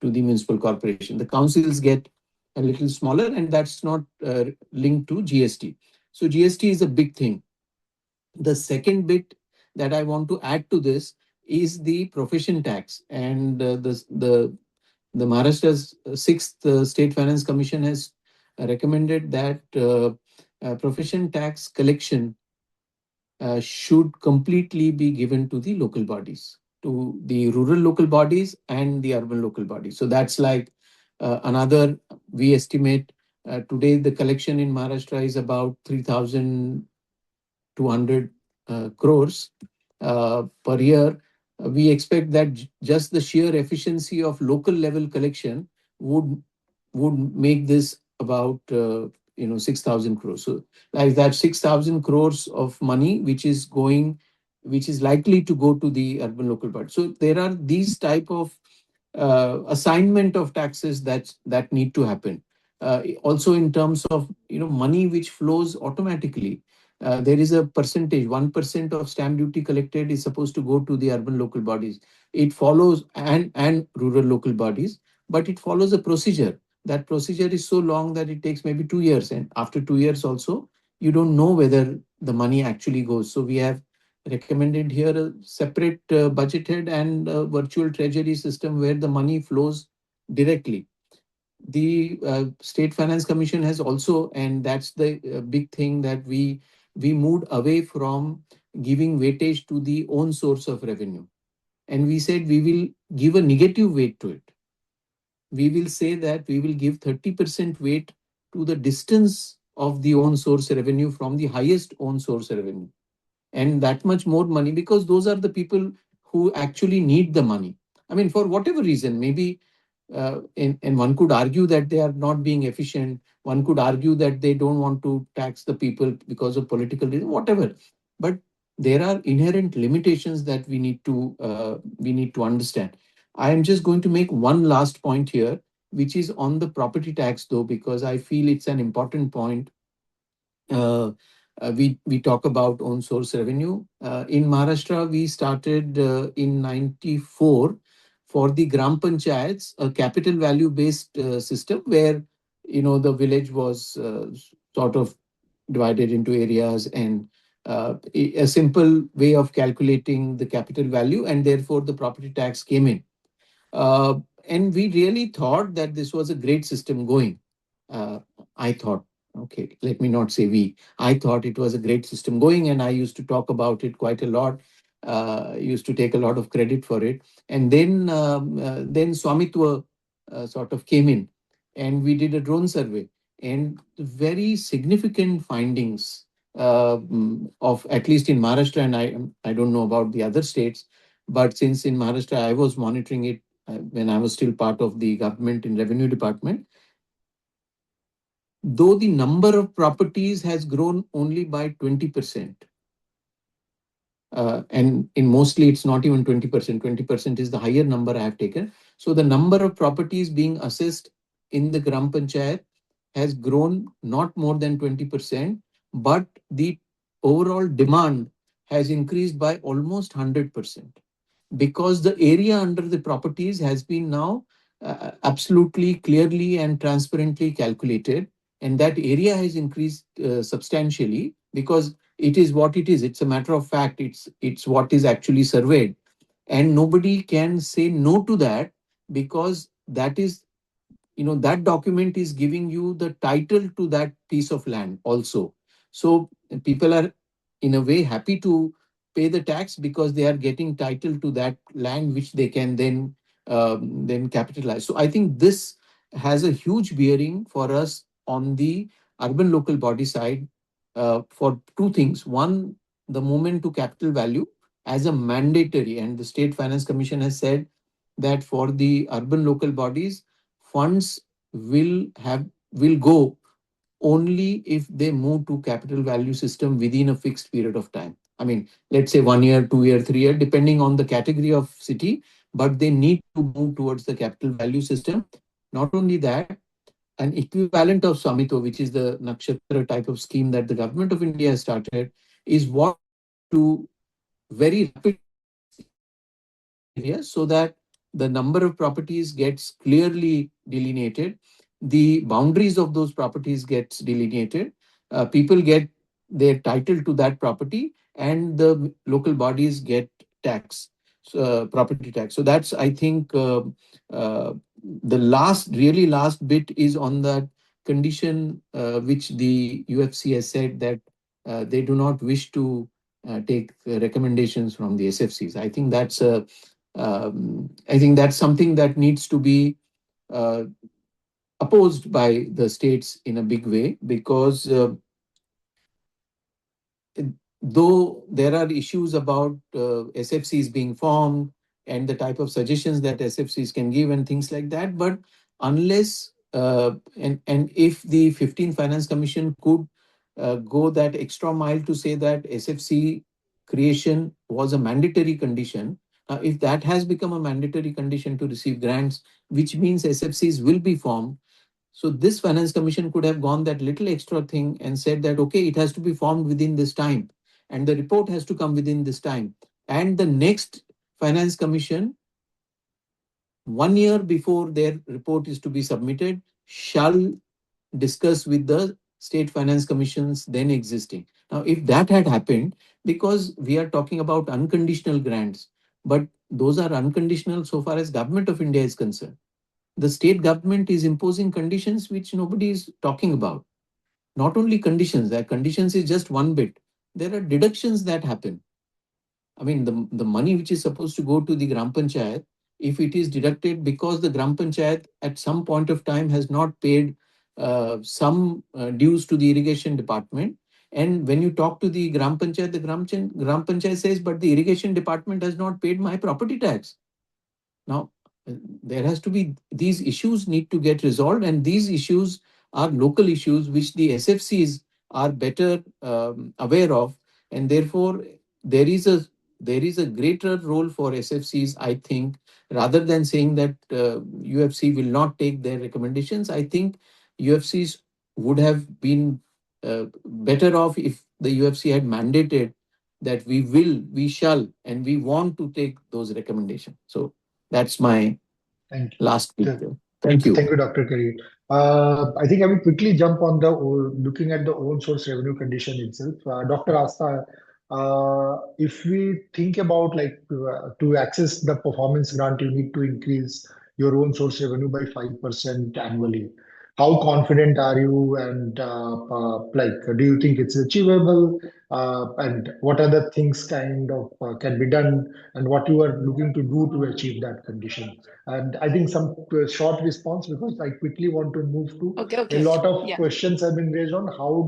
municipal corporation. The councils get a little smaller, and that's not linked to GST. So GST is a big thing. The second bit that I want to add to this is the profession tax, and the Maharashtra's sixth State Finance Commission has recommended that profession tax collection should completely be given to the local bodies, to the rural local bodies and the urban local bodies. So that's like another, we estimate today the collection in Maharashtra is about 3,200 crores per year. We expect that just the sheer efficiency of local level collection would make this about 6,000 crores. So like that 6,000 crores of money which is likely to go to the urban local body. So there are these type of assignment of taxes that need to happen. Also in terms of money which flows automatically. There is a percentage, 1% of stamp duty collected is supposed to go to the urban local bodies. It follows and rural local bodies, but it follows a procedure. That procedure is so long that it takes maybe 2 years, and after 2 years also, you don't know whether the money actually goes. So we have recommended here a separate budget head and virtual treasury system where the money flows directly. The State Finance Commission has also, and that's the big thing, that we moved away from giving weightage to the own source of revenue. And we said we will give a negative weight to it. We will say that we will give 30% weight to the distance of the own source revenue from the highest own source revenue. And that much more money, because those are the people who actually need the money. I mean, for whatever reason, maybe, and one could argue that they are not being efficient. One could argue that they don't want to tax the people because of political reason, whatever. But there are inherent limitations that we need to understand. I am just going to make one last point here, which is on the property tax, though, because I feel it's an important point. We talk about own source revenue. In Maharashtra, we started in 94 for the Gram Panchayats, a capital value based system where the village was sort of divided into areas, and a simple way of calculating the capital value, and therefore the property tax came in. And we really thought that this was a great system going. I thought, okay, let me not say we. I thought it was a great system going, and I used to talk about it quite a lot. Used to take a lot of credit for it. And then Swamitwa sort of came in, and we did a drone survey, and very significant findings of, at least in Maharashtra, and I don't know about the other states, but since in Maharashtra I was monitoring it when I was still part of the government in revenue department, though the number of properties has grown only by 20%. And in mostly it's not even 20%. 20% is the higher number I have taken. So the number of properties being assessed in the Gram Panchayat has grown not more than 20%, but the overall demand has increased by almost 100%, because the area under the properties has been now absolutely clearly and transparently calculated, and that area has increased substantially, because it is what it is. It's a matter of fact. It's what is actually surveyed, and nobody can say no to that, because that is, that document is giving you the title to that piece of land also. So people are in a way happy to pay the tax because they are getting title to that land, which they can then capitalize. So I think this has a huge bearing for us on the urban local body side, for two things. One, the movement to capital value as a mandatory, and the State Finance Commission has said that for the urban local bodies, funds will go only if they move to capital value system within a fixed period of time. I mean, let's say 1 year, 2 year, 3 year, depending on the category of city, but they need to move towards the capital value system. Not only that, an equivalent of Samito, which is the Nakshatra type of scheme that the government of India has started, is what to very rapid areas so that the number of properties gets clearly delineated, the boundaries of those properties gets delineated, people get their title to that property, and the local bodies get tax, property tax. So that's, I think, the really last bit is on that condition which the UFC has said that they do not wish to take recommendations from the SFCs. I think that's something that needs to be opposed by the states in a big way, because though there are issues about SFCs being formed and the type of suggestions that SFCs can give and things like that, but unless and if the 15th Finance Commission could go that extra mile to say that SFC creation was a mandatory condition, if that has become a mandatory condition to receive grants, which means SFCs will be formed. So this Finance Commission could have gone that little extra thing and said that, okay, it has to be formed within this time, and the report has to come within this time. And the next Finance Commission, 1 year before their report is to be submitted, shall discuss with the state finance commissions then existing. Now, if that had happened, because we are talking about unconditional grants, but those are unconditional so far as Government of India is concerned. The state government is imposing conditions which nobody is talking about. Not only conditions, that conditions is just one bit. There are deductions that happen. I mean, the money which is supposed to go to the Gram Panchayat, if it is deducted because the Gram Panchayat at some point of time has not paid some dues to the irrigation department, and when you talk to the Gram Panchayat, the Gram Panchayat says, but the irrigation department has not paid my property tax. Now, there has to be, these issues need to get resolved, and these issues are local issues which the SFCs are better aware of, and therefore there is a greater role for SFCs, I think, rather than saying that UFC will not take their recommendations. I think UFCs would have been better off if the UFC had mandated that we shall, and we want to take those recommendations. So that's my last video. Thank you. Thank you, Dr. Kareem. I think I will quickly jump on the looking at the own source revenue condition itself. Dr. Asta, if we think about to access the performance grant, you need to increase your own source revenue by 5% annually. How confident are you, and do you think it's achievable? And what other things kind of can be done, and what you are looking to do to achieve that condition? And I think some short response, because I quickly want to move to a lot of questions have been raised on how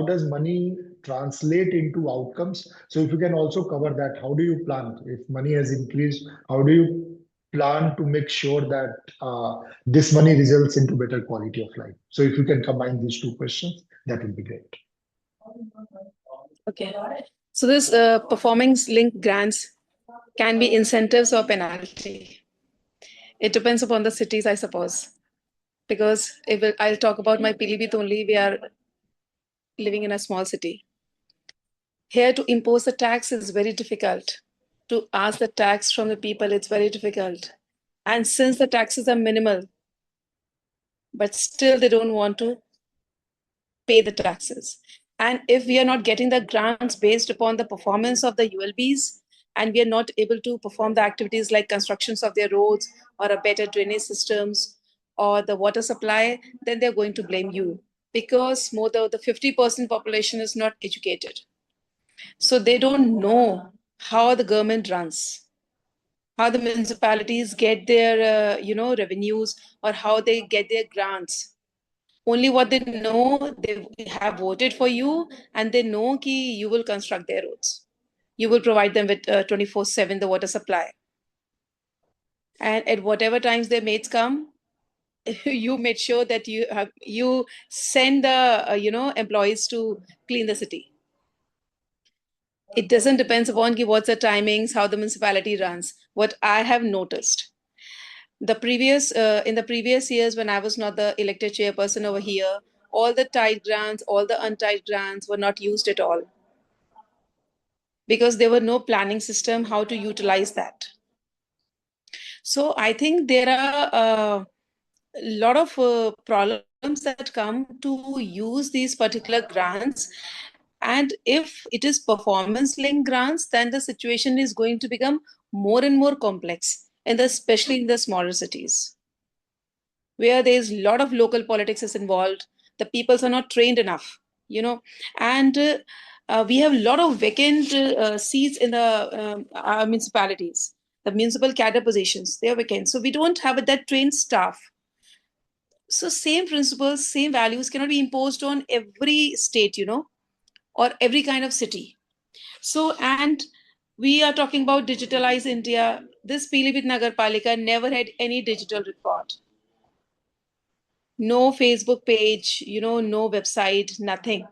does money translate into outcomes? So if you can also cover that, how do you plan if money has increased? How do you plan to make sure that this money results into better quality of life? So if you can combine these two questions, that would be great. Okay. So this performance-linked grants can be incentives or penalty. It depends upon the cities, I suppose. Because I'll talk about my Pilibhit only, we are living in a small city. Here to impose the tax is very difficult. To ask the tax from the people, it's very difficult. And since the taxes are minimal, but still they don't want to pay the taxes. And if we are not getting the grants based upon the performance of the ULBs, and we are not able to perform the activities like constructions of their roads or a better drainage systems or the water supply, then they're going to blame you, because more than the 50% population is not educated. So they don't know how the government runs, how the municipalities get their revenues, or how they get their grants. Only what they know, they have voted for you, and they know ki you will construct their roads. You will provide them with 24/7 the water supply. And at whatever times their mates come, you made sure that you send the employees to clean the city. It doesn't depend upon what's the timings, how the municipality runs. What I have noticed, in the previous years when I was not the elected chairperson over here, all the tied grants, all the untied grants were not used at all, because there were no planning system how to utilize that. So I think there are a lot of problems that come to use these particular grants. And if it is performance linked grants, then the situation is going to become more and more complex, and especially in the smaller cities, where there's a lot of local politics is involved. The peoples are not trained enough, and we have a lot of vacant seats in the municipalities. The municipal cadre positions, they are vacant. So we don't have that trained staff. So same principles, same values cannot be imposed on every state, or every kind of city. So, and we are talking about digitalized India. This Pilibhit Nagarpalika never had any digital record. No Facebook page, no website, nothing.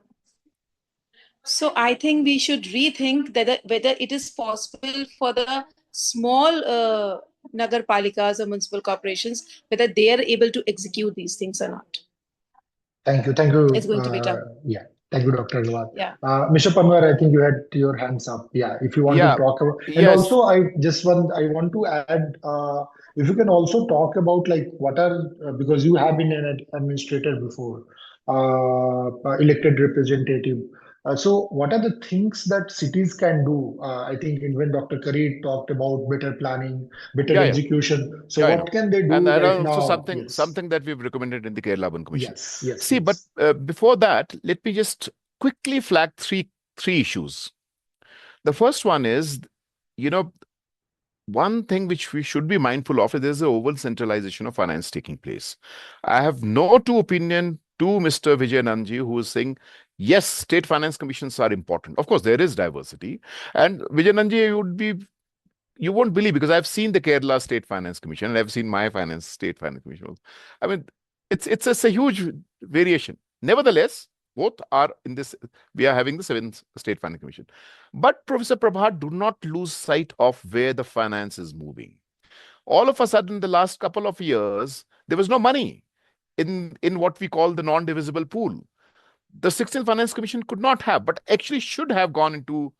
So I think we should rethink whether it is possible for the small Nagarpalikas or municipal corporations, whether they are able to execute these things or not. Thank you. Thank you. It's going to be tough. Yeah. Thank you, Dr. Agarwal. Yeah. Mr. Panwar, I think you had your hands up. Yeah. If you want to talk about, and yes. also I want to add, if you can also talk about like what are, because you have been an administrator before, elected representative. So what are the things that cities can do? I think when Dr. Kareed talked about better planning, better execution. So what can they do and that right is also now? something that we've recommended in the Kerala Urban Commission. Yes. See, please. but before that, let me just quickly flag three issues. The first one is, one thing which we should be mindful of is there's an over centralization of finance taking place. I have no two opinion to Mr. Vijayananji, who is saying, yes, state finance commissions are important. Of course, there is diversity. And Vijayananji, you won't believe, because I've seen the Kerala State Finance Commission and I've seen my State Finance Commission. I mean, it's a huge variation. Nevertheless, both are in this, we are having the 7th State Finance Commission. But Professor Prabhat, do not lose sight of where the finance is moving. All of a sudden, the last couple of years, there was no money in what we call the non-divisible pool. The 16th Finance Commission could not have, but actually should have gone into,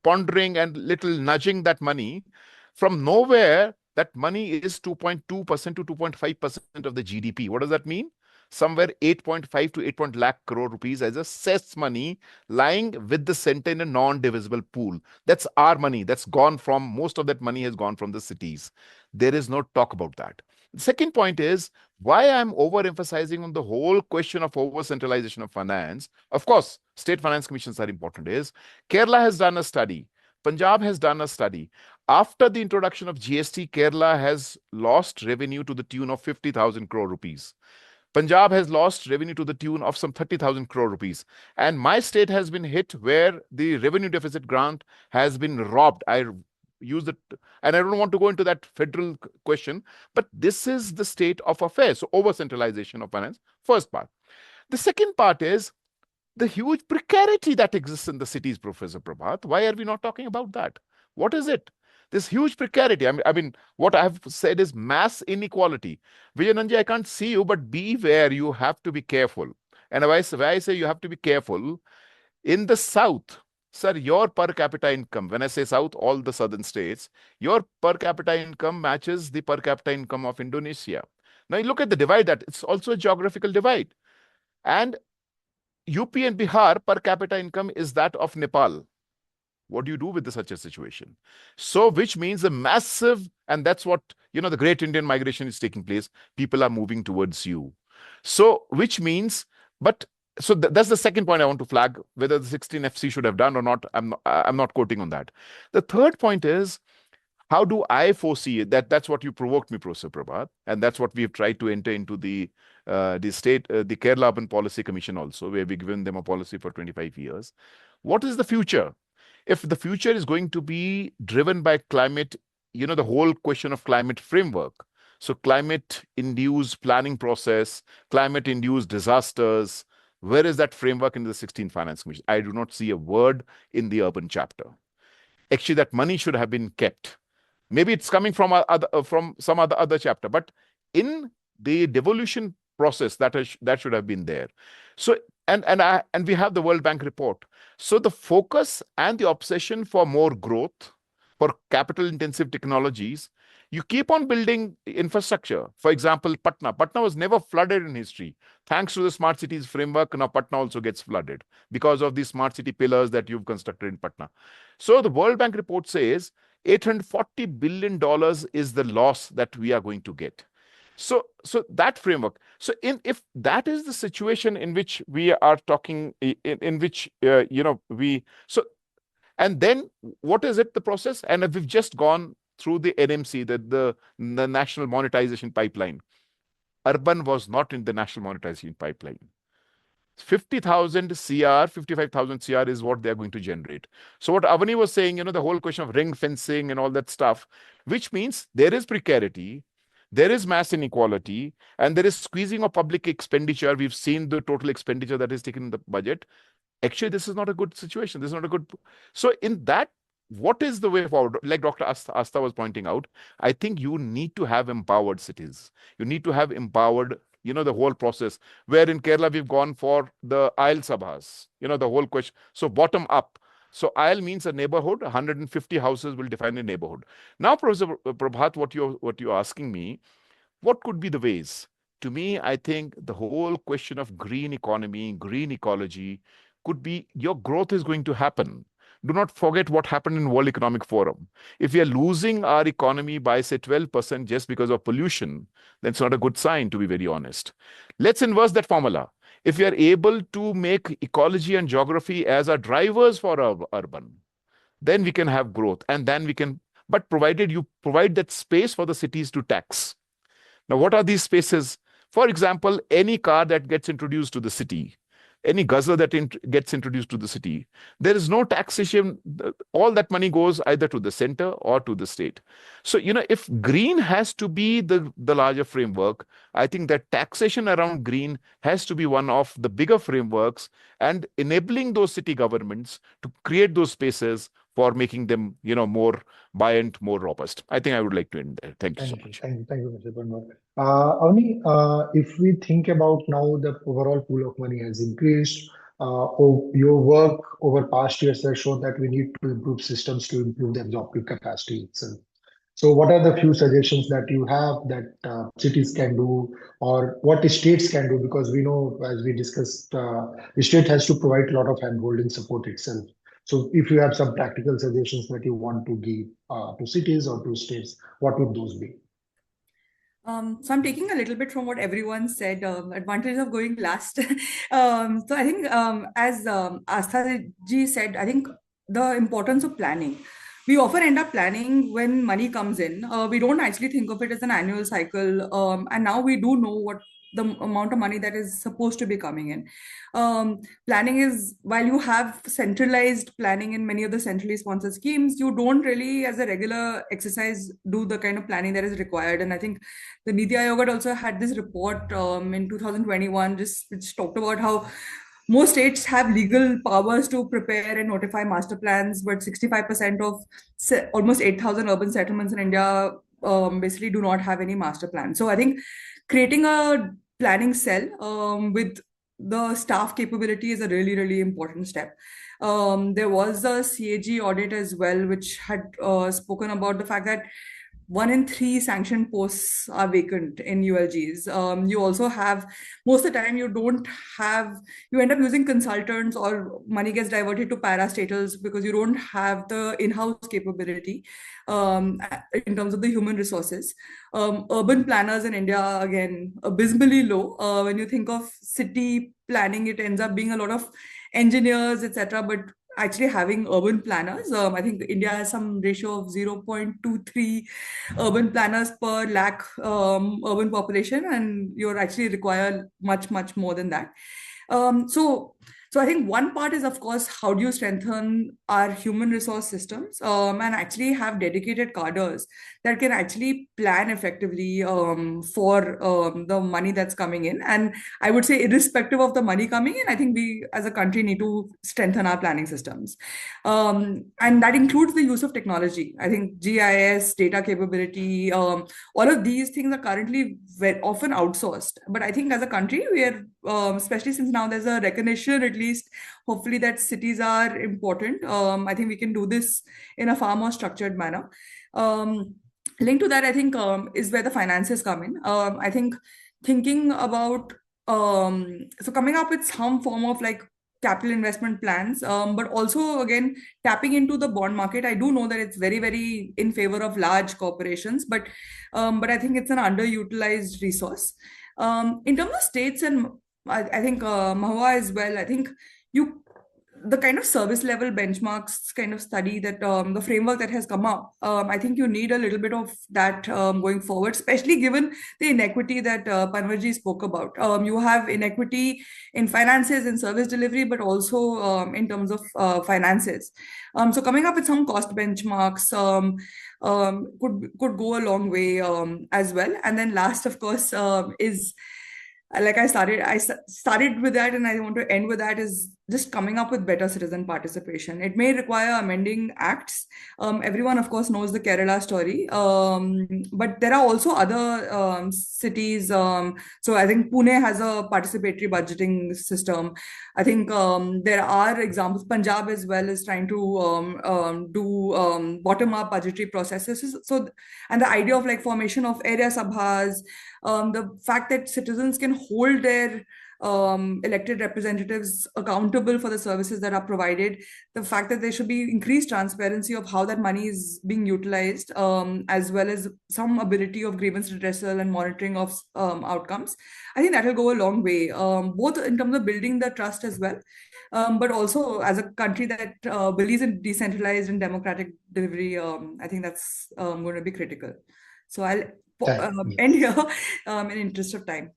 pondering and little nudging that money. From nowhere, that money is 2.2% to 2.5% of the GDP. What does that mean? Somewhere 8.5 to 8 lakh crore rupees as a cess money lying with the center in a non-divisible pool. That's our money. That's gone from, most of that money has gone from the cities. There is no talk about that. The second point is why I'm overemphasizing on the whole question of over-centralization of finance. Of course, state finance commissions are important. Is Kerala has done a study. Punjab has done a study. After the introduction of GST, Kerala has lost revenue to the tune of 50,000 crore rupees. Punjab has lost revenue to the tune of some 30,000 crore rupees. And my state has been hit where the revenue deficit grant has been robbed. I use it, and I don't want to go into that federal question, but this is the state of affairs. So over-centralization of finance, first part. The second part is the huge precarity that exists in the cities, Professor Prabhat. Why are we not talking about that? What is it? This huge precarity. I mean, what I have said is mass inequality. Vijayananji, I can't see you, but beware, you have to be careful. And why I say you have to be careful, in the South, sir, your per capita income, when I say South, all the southern states, your per capita income matches the per capita income of Indonesia. Now you look at the divide, that it's also a geographical divide. And UP and Bihar per capita income is that of Nepal. What do you do with such a situation? So, which means a massive, and that's what, the great Indian migration is taking place. People are moving towards you. So, which means, so that's the second point I want to flag, whether the 16 FC should have done or not. I'm not quoting on that. The third point is, how do I foresee it? That's what you provoked me, Professor Prabhat, and that's what we've tried to enter into the Kerala Urban Policy Commission also, where we've given them a policy for 25 years. What is the future? If the future is going to be driven by climate, the whole question of climate framework, So climate-induced planning process, climate-induced disasters, where is that framework in the 16th Finance Commission? I do not see a word in the urban chapter. Actually, that money should have been kept. Maybe it's coming from some other chapter, but in the devolution process, that should have been there. So and we have the World Bank report. So the focus and the obsession for more growth, for capital-intensive technologies, you keep on building infrastructure. For example, Patna. Patna was never flooded in history. Thanks to the smart cities framework, now Patna also gets flooded because of the smart city pillars that you've constructed in Patna. So the World Bank report says $840 billion is the loss that we are going to get. So that framework. So if that is the situation in which we are talking, in which and then what is it, the process? And we've just gone through the NMC, the National Monetization Pipeline. Urban was not in the National Monetization Pipeline. 50,000 CR, 55,000 CR is what they're going to generate. So what Avani was saying, the whole question of ring fencing and all that stuff, which means there is precarity, there is mass inequality, and there is squeezing of public expenditure. We've seen the total expenditure that is taken in the budget. Actually, this is not a good situation. This is not a good. So in that, what is the way forward? Like Dr. Asta was pointing out, I think you need to have empowered cities. You need to have empowered, the whole process. Where in Kerala, we've gone for the Aisle Sabhas, the whole question. So bottom up. So Aisle means a neighborhood. 150 houses will define a neighborhood. Now, Professor Prabhat, what you're asking me, what could be the ways? To me, I think the whole question of green economy, green ecology could be, your growth is going to happen. Do not forget what happened in World Economic Forum. If we are losing our economy by, say, 12% just because of pollution, that's not a good sign, to be very honest. Let's inverse that formula. If we are able to make ecology and geography as our drivers for our urban, then we can have growth. And then we can, but provided you provide that space for the cities to tax. Now, what are these spaces? For example, any car that gets introduced to the city, any guzzler that gets introduced to the city, there is no taxation. All that money goes either to the center or to the state. So, if green has to be the larger framework, I think that taxation around green has to be one of the bigger frameworks, and enabling those city governments to create those spaces for making them, more buoyant, more robust. I think I would like to end there. Thank you so much. Thank you, Mr. Panwar. Avani, if we think about now, the overall pool of money has increased. Your work over past years has shown that we need to improve systems to improve the absorptive capacity itself. So what are the few suggestions that you have that cities can do, or what states can do? Because we know, as we discussed, the state has to provide a lot of handholding support itself. So if you have some practical suggestions that you want to give to cities or to states, what would those be? So I'm taking a little bit from what everyone said, advantage of going last. So I think as Astha ji said, I think the importance of planning. We often end up planning when money comes in. We don't actually think of it as an annual cycle. And now we do know what the amount of money that is supposed to be coming in. Planning is, while you have centralized planning in many of the centrally sponsored schemes, you don't really, as a regular exercise, do the kind of planning that is required. And I think the Niti Aayog also had this report in 2021, which talked about how most states have legal powers to prepare and notify master plans, but 65% of almost 8,000 urban settlements in India basically do not have any master plan. So I think creating a planning cell with the staff capability is a really, really important step. There was a CAG audit as well, which had spoken about the fact that 1 in 3 sanctioned posts are vacant in ULGs. You also have, most of the time, you end up using consultants, or money gets diverted to parastatals because you don't have the in-house capability in terms of the human resources. Urban planners in India, again, abysmally low. When you think of city planning, it ends up being a lot of engineers, etc. But actually having urban planners, I think India has some ratio of 0.23 urban planners per lakh urban population, and you actually require much, much more than that. So So I think one part is, of course, how do you strengthen our human resource systems and actually have dedicated cadres that can actually plan effectively for the money that's coming in. And I would say, irrespective of the money coming in, I think we as a country need to strengthen our planning systems. And that includes the use of technology. I think GIS, data capability, all of these things are currently very often outsourced. But I think as a country, we are, especially since now there's a recognition, at least hopefully, that cities are important. I think we can do this in a far more structured manner. Linked to that, I think, is where the finances come in. I think thinking about, so coming up with some form of like capital investment plans, but also again tapping into the bond market. I do know that it's very, very in favor of large corporations, but I think it's an underutilized resource. In terms of states, and I think Mahua as well, I think the kind of service level benchmarks kind of study that the framework that has come up, I think you need a little bit of that going forward, especially given the inequity that Panwarji spoke about. You have inequity in finances and service delivery, but also in terms of finances. So coming up with some cost benchmarks could go a long way as well. And then last, of course, is like I started with that, and I want to end with that, is just coming up with better citizen participation. It may require amending acts. Everyone, of course, knows the Kerala story, but there are also other cities. So I think Pune has a participatory budgeting system. I think there are examples. Punjab as well is trying to do bottom-up budgetary processes. So, and the idea of like formation of area sabhas, the fact that citizens can hold their elected representatives accountable for the services that are provided, the fact that there should be increased transparency of how that money is being utilized, as well as some ability of grievance redressal and monitoring of outcomes. I think that will go a long way, both in terms of building the trust as well, but also as a country that believes in decentralized and democratic delivery. I think that's going to be critical. So I'll end here in interest of time.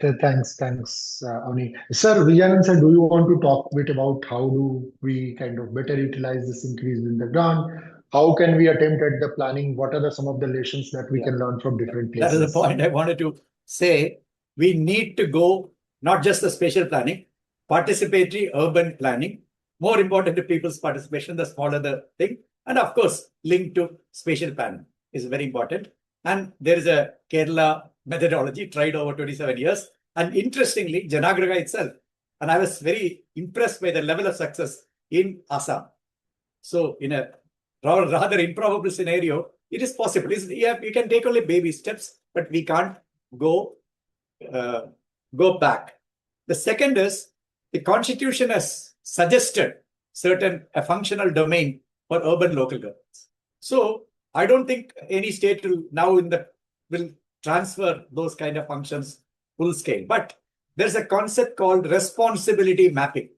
Thanks, Avni. Sir, Vijayanand sir, do you want to talk a bit about how do we kind of better utilize this increase in the grant? How can we attempt at the planning? What are some of the lessons that we can learn from different places? That is the point I wanted to say. We need to go not just the spatial planning, participatory urban planning. More important to people's participation, the smaller the thing. And of course, linked to spatial planning is very important. And there is a Kerala methodology tried over 27 years. And interestingly, Janaagraha itself. And I was very impressed by the level of success in Assam. So in a rather improbable scenario, it is possible. You can take only baby steps, but we can't go back. The second is the Constitution has suggested a functional domain for urban local governments. So I don't think any state will now will transfer those kind of functions full scale. But there's a concept called responsibility mapping.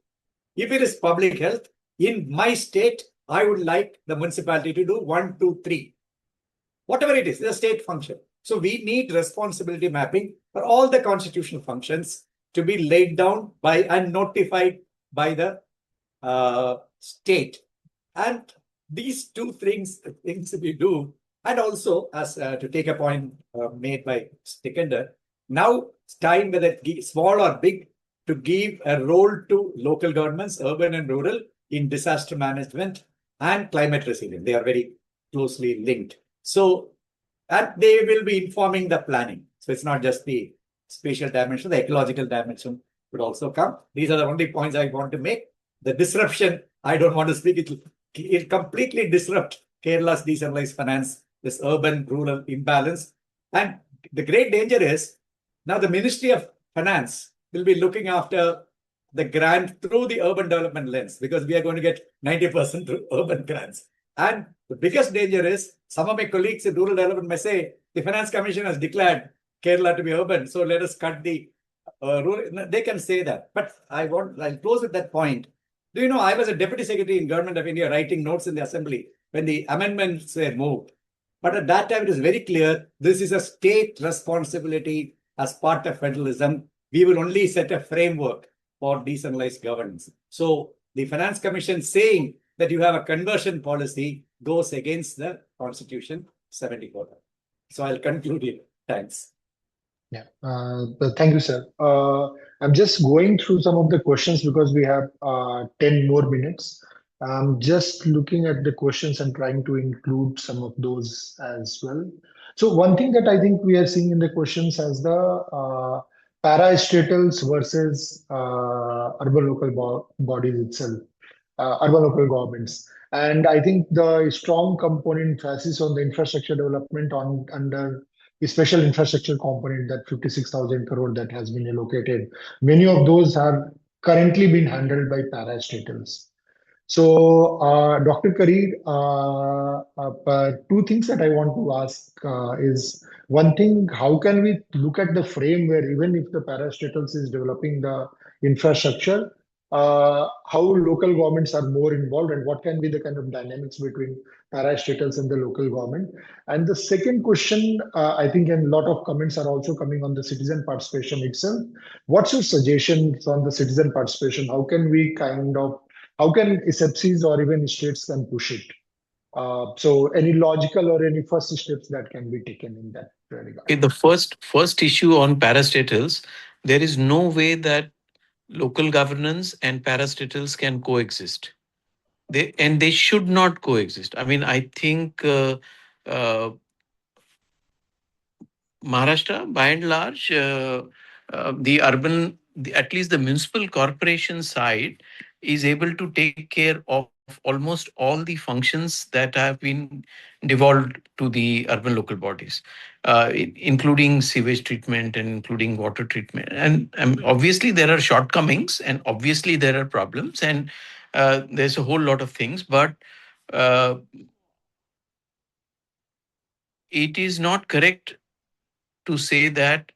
If it is public health, in my state, I would like the municipality to do 1, 2, 3. Whatever it is, the state function. So we need responsibility mapping for all the constitutional functions to be laid down by and notified by the state. And these two things we do, and also as to take a point made by Stikender, now it's time, whether small or big, to give a role to local governments, urban and rural, in disaster management and climate resilience. They are very closely linked. So, and they will be informing the planning. So it's not just the spatial dimension, the ecological dimension would also come. These are the only points I want to make. The disruption, I don't want to speak, it completely disrupt Kerala's decentralized finance, this urban-rural imbalance. And the great danger is, now the Ministry of Finance will be looking after the grant through the urban development lens, because we are going to get 90% through urban grants. And the biggest danger is, some of my colleagues in rural development may say, the Finance Commission has declared Kerala to be urban, so let us cut the rural. They can say that. But I'll close with that point. Do you know, I was a deputy secretary in Government of India writing notes in the Assembly when the amendments were moved. But at that time, it is very clear, this is a state responsibility as part of federalism. We will only set a framework for decentralized governance. So the Finance Commission saying that you have a conversion policy goes against the Constitution 74. So I'll conclude here. Thanks. Yeah, thank you, sir. I'm just going through some of the questions because we have 10 more minutes. I'm just looking at the questions and trying to include some of those as well. So one thing that I think we are seeing in the questions as the parastatals versus urban local bodies itself, urban local governments. And I think the strong component emphasis on the infrastructure development under the special infrastructure component, that 56,000 crore that has been allocated, many of those have currently been handled by parastatals. So, Dr. Kareer, two things that I want to ask is one thing, how can we look at the frame where even if the parastatals is developing the infrastructure, how local governments are more involved and what can be the kind of dynamics between parastatals and the local government? And the second question, I think, and a lot of comments are also coming on the citizen participation itself. What's your suggestions on the citizen participation? How can SFCs or even states can push it? So any logical or any first steps that can be taken in that regard? Okay, the first issue on parastatals, there is no way that local governance and parastatals can coexist. They should not coexist. I mean, I think Maharashtra, by and large, the urban, at least the municipal corporation side, is able to take care of almost all the functions that have been devolved to the urban local bodies, including sewage treatment and including water treatment. And obviously there are shortcomings and obviously there are problems and there's a whole lot of things, but it is not correct to say that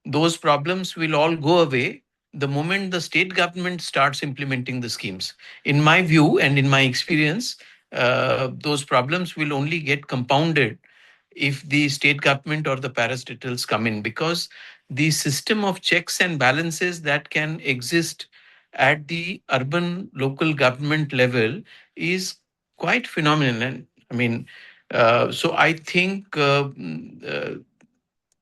those problems will all go away the moment the state government starts implementing the schemes. In my view and in my experience, those problems will only get compounded if the state government or the parastatals come in, because the system of checks and balances that can exist at the urban local government level is quite phenomenal. And I mean, so I think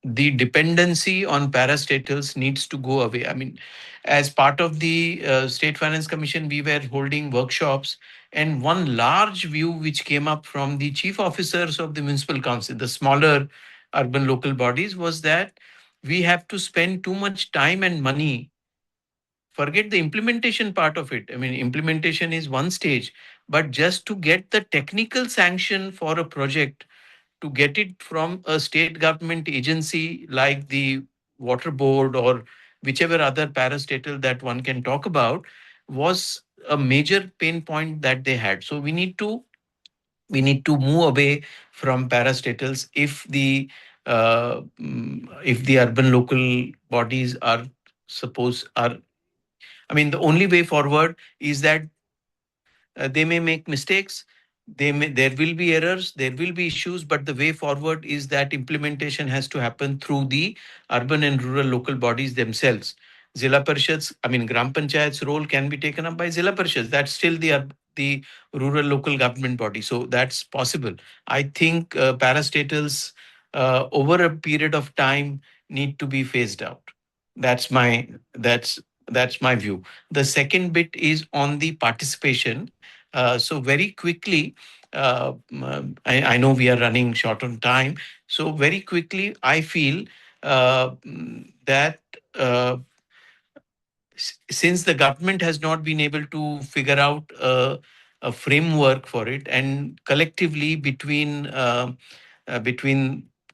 the dependency on parastatals needs to go away. I mean, as part of the State Finance Commission, we were holding workshops, and one large view which came up from the chief officers of the municipal council, the smaller urban local bodies, was that we have to spend too much time and money. Forget the implementation part of it. I mean, implementation is one stage, but just to get the technical sanction for a project, to get it from a state government agency like the water board or whichever other parastatal that one can talk about, was a major pain point that they had. So we need to move away from parastatals if the urban local bodies are I mean, the only way forward is that they may make mistakes. There will be errors, there will be issues, but the way forward is that implementation has to happen through the urban and rural local bodies themselves. Zilla Parishads, I mean, Gram Panchayat's role can be taken up by Zilla Parishads. That's still the rural local government body. So that's possible. I think parastatals over a period of time need to be phased out. That's my view. The second bit is on the participation. So very quickly, I know we are running short on time. So very quickly, I feel that since the government has not been able to figure out a framework for it, and collectively between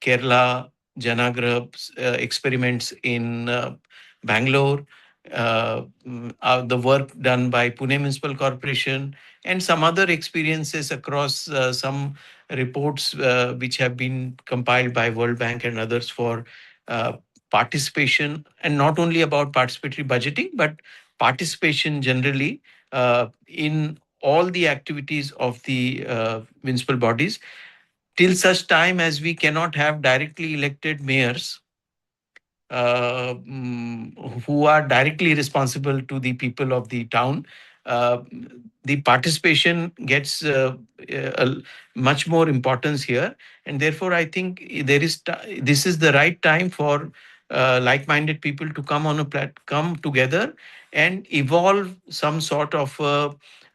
Kerala, Janaagraha experiments in Bangalore, the work done by Pune Municipal Corporation, and some other experiences across some reports which have been compiled by World Bank and others for participation, and not only about participatory budgeting, but participation generally in all the activities of the municipal bodies. Till such time as we cannot have directly elected mayors, who are directly responsible to the people of the town, the participation gets much more importance here, and therefore I think this is the right time for like-minded people to come together and evolve some sort of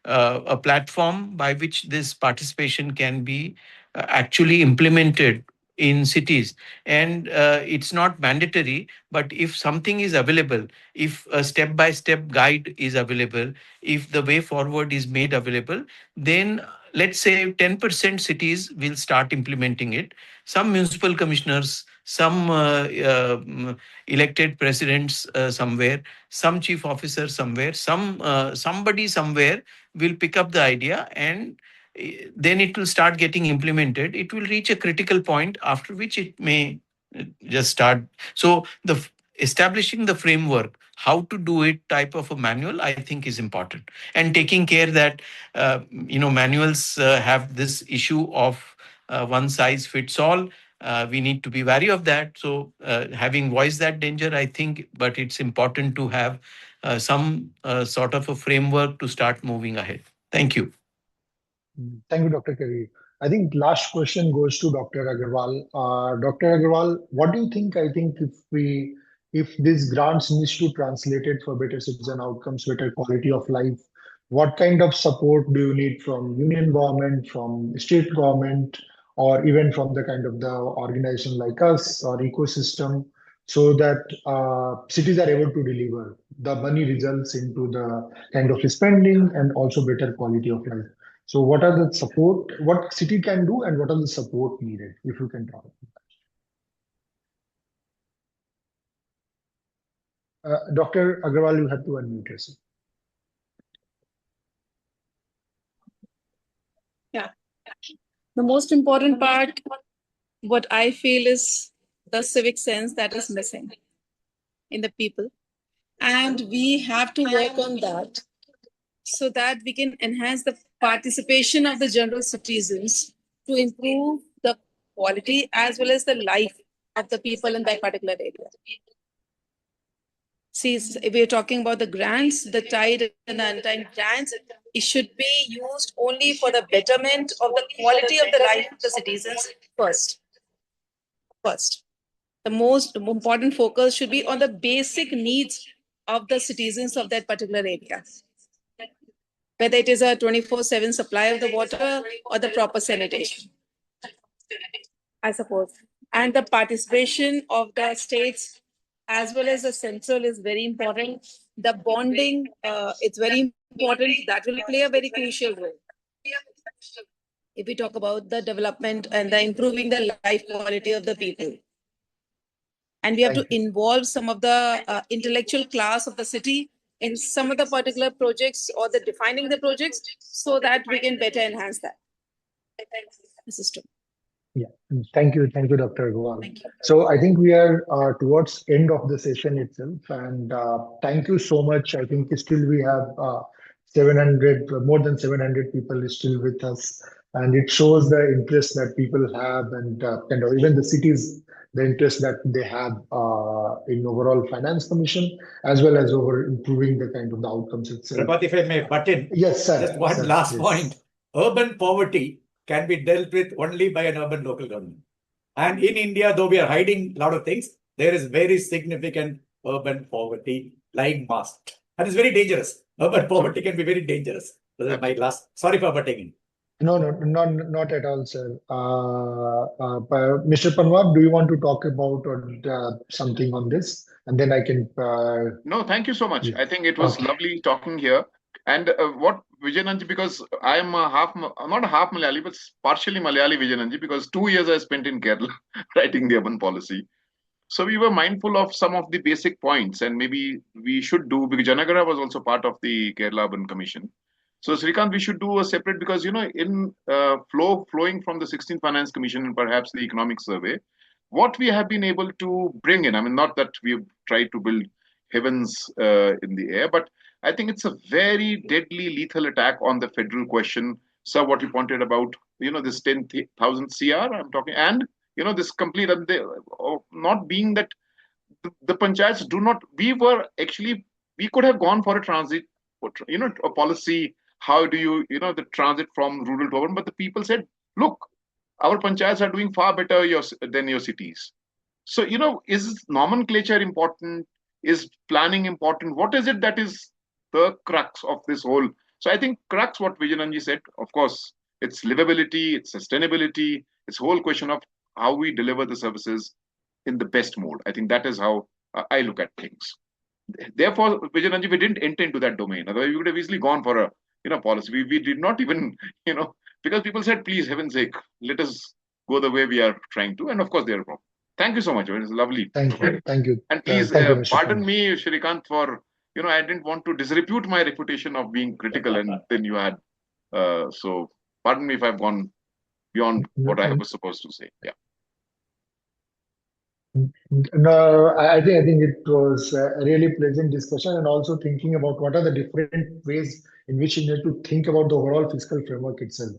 a platform by which this participation can be actually implemented in cities. And it's not mandatory, but if something is available, if a step-by-step guide is available, if the way forward is made available, then let's say 10% cities will start implementing it. Some municipal commissioners, some elected presidents somewhere, some chief officers somewhere, somebody somewhere will pick up the idea, and then it will start getting implemented. It will reach a critical point after which it may just start. So establishing the framework, how to do it type of a manual, I think is important. And taking care that, manuals have this issue of one size fits all. We need to be wary of that. So having voiced that danger, I think, but it's important to have some sort of a framework to start moving ahead. Thank you. Thank you, Dr. Kavi. I think last question goes to Dr. Agarwal. Dr. Agarwal, what do you think? I think if these grants needs to translate it for better citizen outcomes, better quality of life, what kind of support do you need from union government, from state government, or even from the kind of the organization like us or ecosystem, so that cities are able to deliver the money results into the kind of spending and also better quality of life? So what are the support, what city can do and what are the support needed, if you can talk about that? Dr. Agarwal, you have to unmute yourself. Yeah. The most important part, what I feel, is the civic sense that is missing in the people. And we have to work on that so that we can enhance the participation of the general citizens to improve the quality as well as the life of the people in that particular area. See, if we're talking about the grants, the tied and the untied grants, it should be used only for the betterment of the quality of the life of the citizens first. The most important focus should be on the basic needs of the citizens of that particular area, whether it is a 24/7 supply of the water or the proper sanitation, I suppose. And the participation of the states as well as the central is very important. The bonding, it's very important. That will play a very crucial role if we talk about the development and the improving the life quality of the people. And we have to involve some of the intellectual class of the city in some of the particular projects or the defining the projects so that we can better enhance that system. Yeah, thank you, Dr. Agarwal. So I think we are towards end of the session itself, and thank you so much. I think still we have 700, more than 700 people is still with us, and it shows the interest that people have, and even the cities, the interest that they have in overall finance commission, as well as over improving the kind of the outcomes itself. But if I may butt in, yes, sir. Just one last point. Urban poverty can be dealt with only by an urban local government. And in India, though we are hiding a lot of things, there is very significant urban poverty lying masked. And it's very dangerous. Urban poverty can be very dangerous. Sorry for butting in. No, not at all, sir. Mr. Panwar, do you want to talk about something on this? And then I can... No, thank you so much. I think it was lovely talking here. And what Vijayananji, because I'm not a half Malayali, but partially Malayali Vijayananji, because 2 years I spent in Kerala writing the urban policy. So we were mindful of some of the basic points, and maybe we should do, because Janaagraha was also part of the Kerala Urban Commission. So Srikanth, we should do a separate, because, in flowing from the 16th Finance Commission and perhaps the economic survey, what we have been able to bring in, I mean, not that we've tried to build heavens in the air, but I think it's a very deadly, lethal attack on the federal question. So what you pointed about, this 10,000 CR I'm talking, and, this complete, not being that the panchayats do not. We could have gone for a transit, a policy. How do you, the transit from rural to urban? But the people said, look, our panchayats are doing far better than your cities. So, is nomenclature important? Is planning important? What is it that is the crux of this whole? So I think crux, what Vijayananji said, of course, it's livability, it's sustainability, it's whole question of how we deliver the services in the best mode. I think that is how I look at things. Therefore, Vijayananji, we didn't enter into that domain. Otherwise, we would have easily gone for a policy. We did not even, because people said, please, heaven's sake, let us go the way we are trying to. And of course, they are wrong. Thank you so much. It was lovely. Thank you. Thank you. And please Thank you, Mr. pardon me, Shrikant, for, I didn't want to disrepute my reputation of being critical, and then you had. So pardon me if I've gone beyond what I was supposed to say. Yeah. No, I think it was a really pleasant discussion, and also thinking about what are the different ways in which you need to think about the overall fiscal framework itself.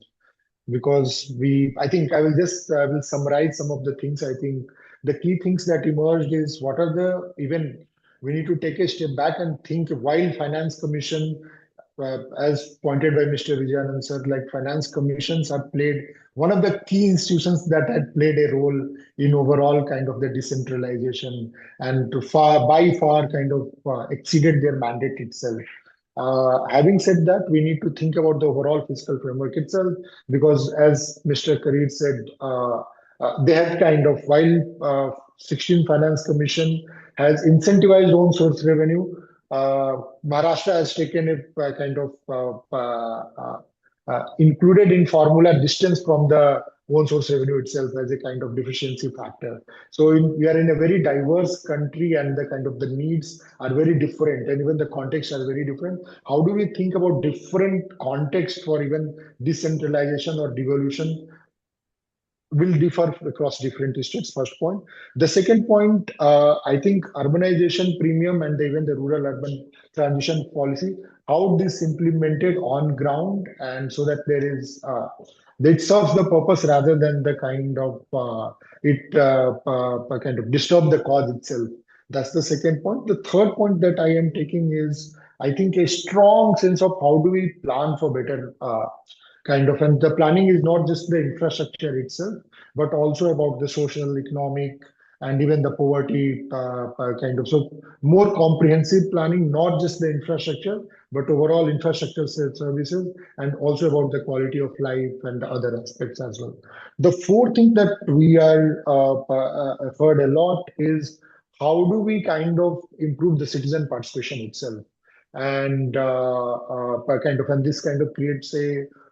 Because I think I will summarize some of the things. I think the key things that emerged is we need to take a step back and think while Finance Commission, as pointed by Mr. Vijayanand sir, like finance commissions have played one of the key institutions that had played a role in overall kind of the decentralization and by far kind of exceeded their mandate itself. Having said that, we need to think about the overall fiscal framework itself, because as Mr. Kareer said, they have kind of, while 16 Finance Commission has incentivized own source revenue, Maharashtra has taken a kind of included in formula distance from the own source revenue itself as a kind of deficiency factor. So we are in a very diverse country, and the kind of the needs are very different, and even the contexts are very different. How do we think about different contexts for even decentralization or devolution will differ across different states, first point. The second point, I think urbanization premium and even the rural-urban transition policy, how this implemented on ground, and so that it serves the purpose rather than the kind of kind of disturb the cause itself. That's the second point. The third point that I am taking is, I think, a strong sense of how do we plan for better and the planning is not just the infrastructure itself, but also about the social, economic, and even the poverty So more comprehensive planning, not just the infrastructure, but overall infrastructure services, and also about the quality of life and other aspects as well. The fourth thing that we are heard a lot is how do we kind of improve the citizen participation itself. And and this kind of creates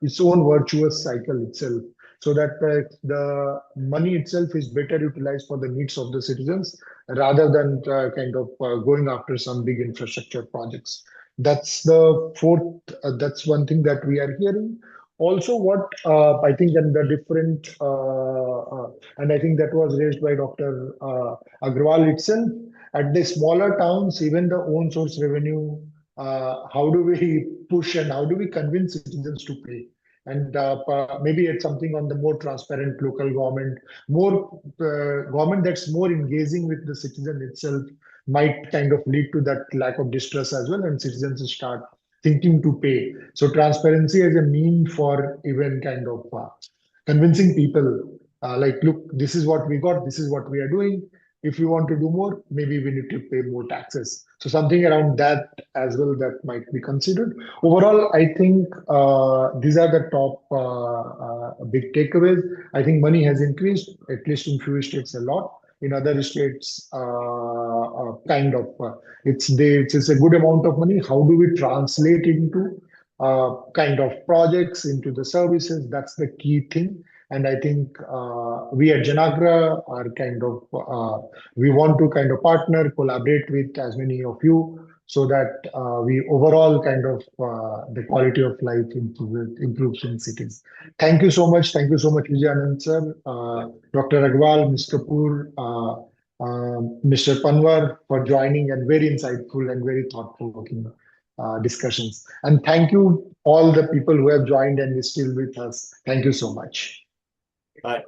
its own virtuous cycle itself, so that the money itself is better utilized for the needs of the citizens rather than going after some big infrastructure projects. That's the fourth. That's one thing that we are hearing. Also, what I think, and the different, and I think that was raised by Dr. Agrawal itself, at the smaller towns, even the own source revenue, how do we push and how do we convince citizens to pay? And maybe it's something on the more transparent local government, more government that's more engaging with the citizen itself might kind of lead to that lack of distrust as well, and citizens start thinking to pay. So transparency as a mean for even kind of convincing people, like, look, this is what we got, this is what we are doing. If you want to do more, maybe we need to pay more taxes. So something around that as well that might be considered. Overall, I think these are the top big takeaways. I think money has increased, at least in few states a lot. In other states, it's a good amount of money. How do we translate into kind of projects, into the services? That's the key thing. And I think we at Janaagraha are we want to kind of partner, collaborate with as many of you, so that we overall the quality of life improves in cities. Thank you so much. Thank you so much, Vijayanand sir, Dr. Agrawal, Ms. Kapoor, Mr. Panwar for joining, and very insightful and very thought-provoking discussions. And thank you all the people who have joined and is still with us. Thank you so much. Bye.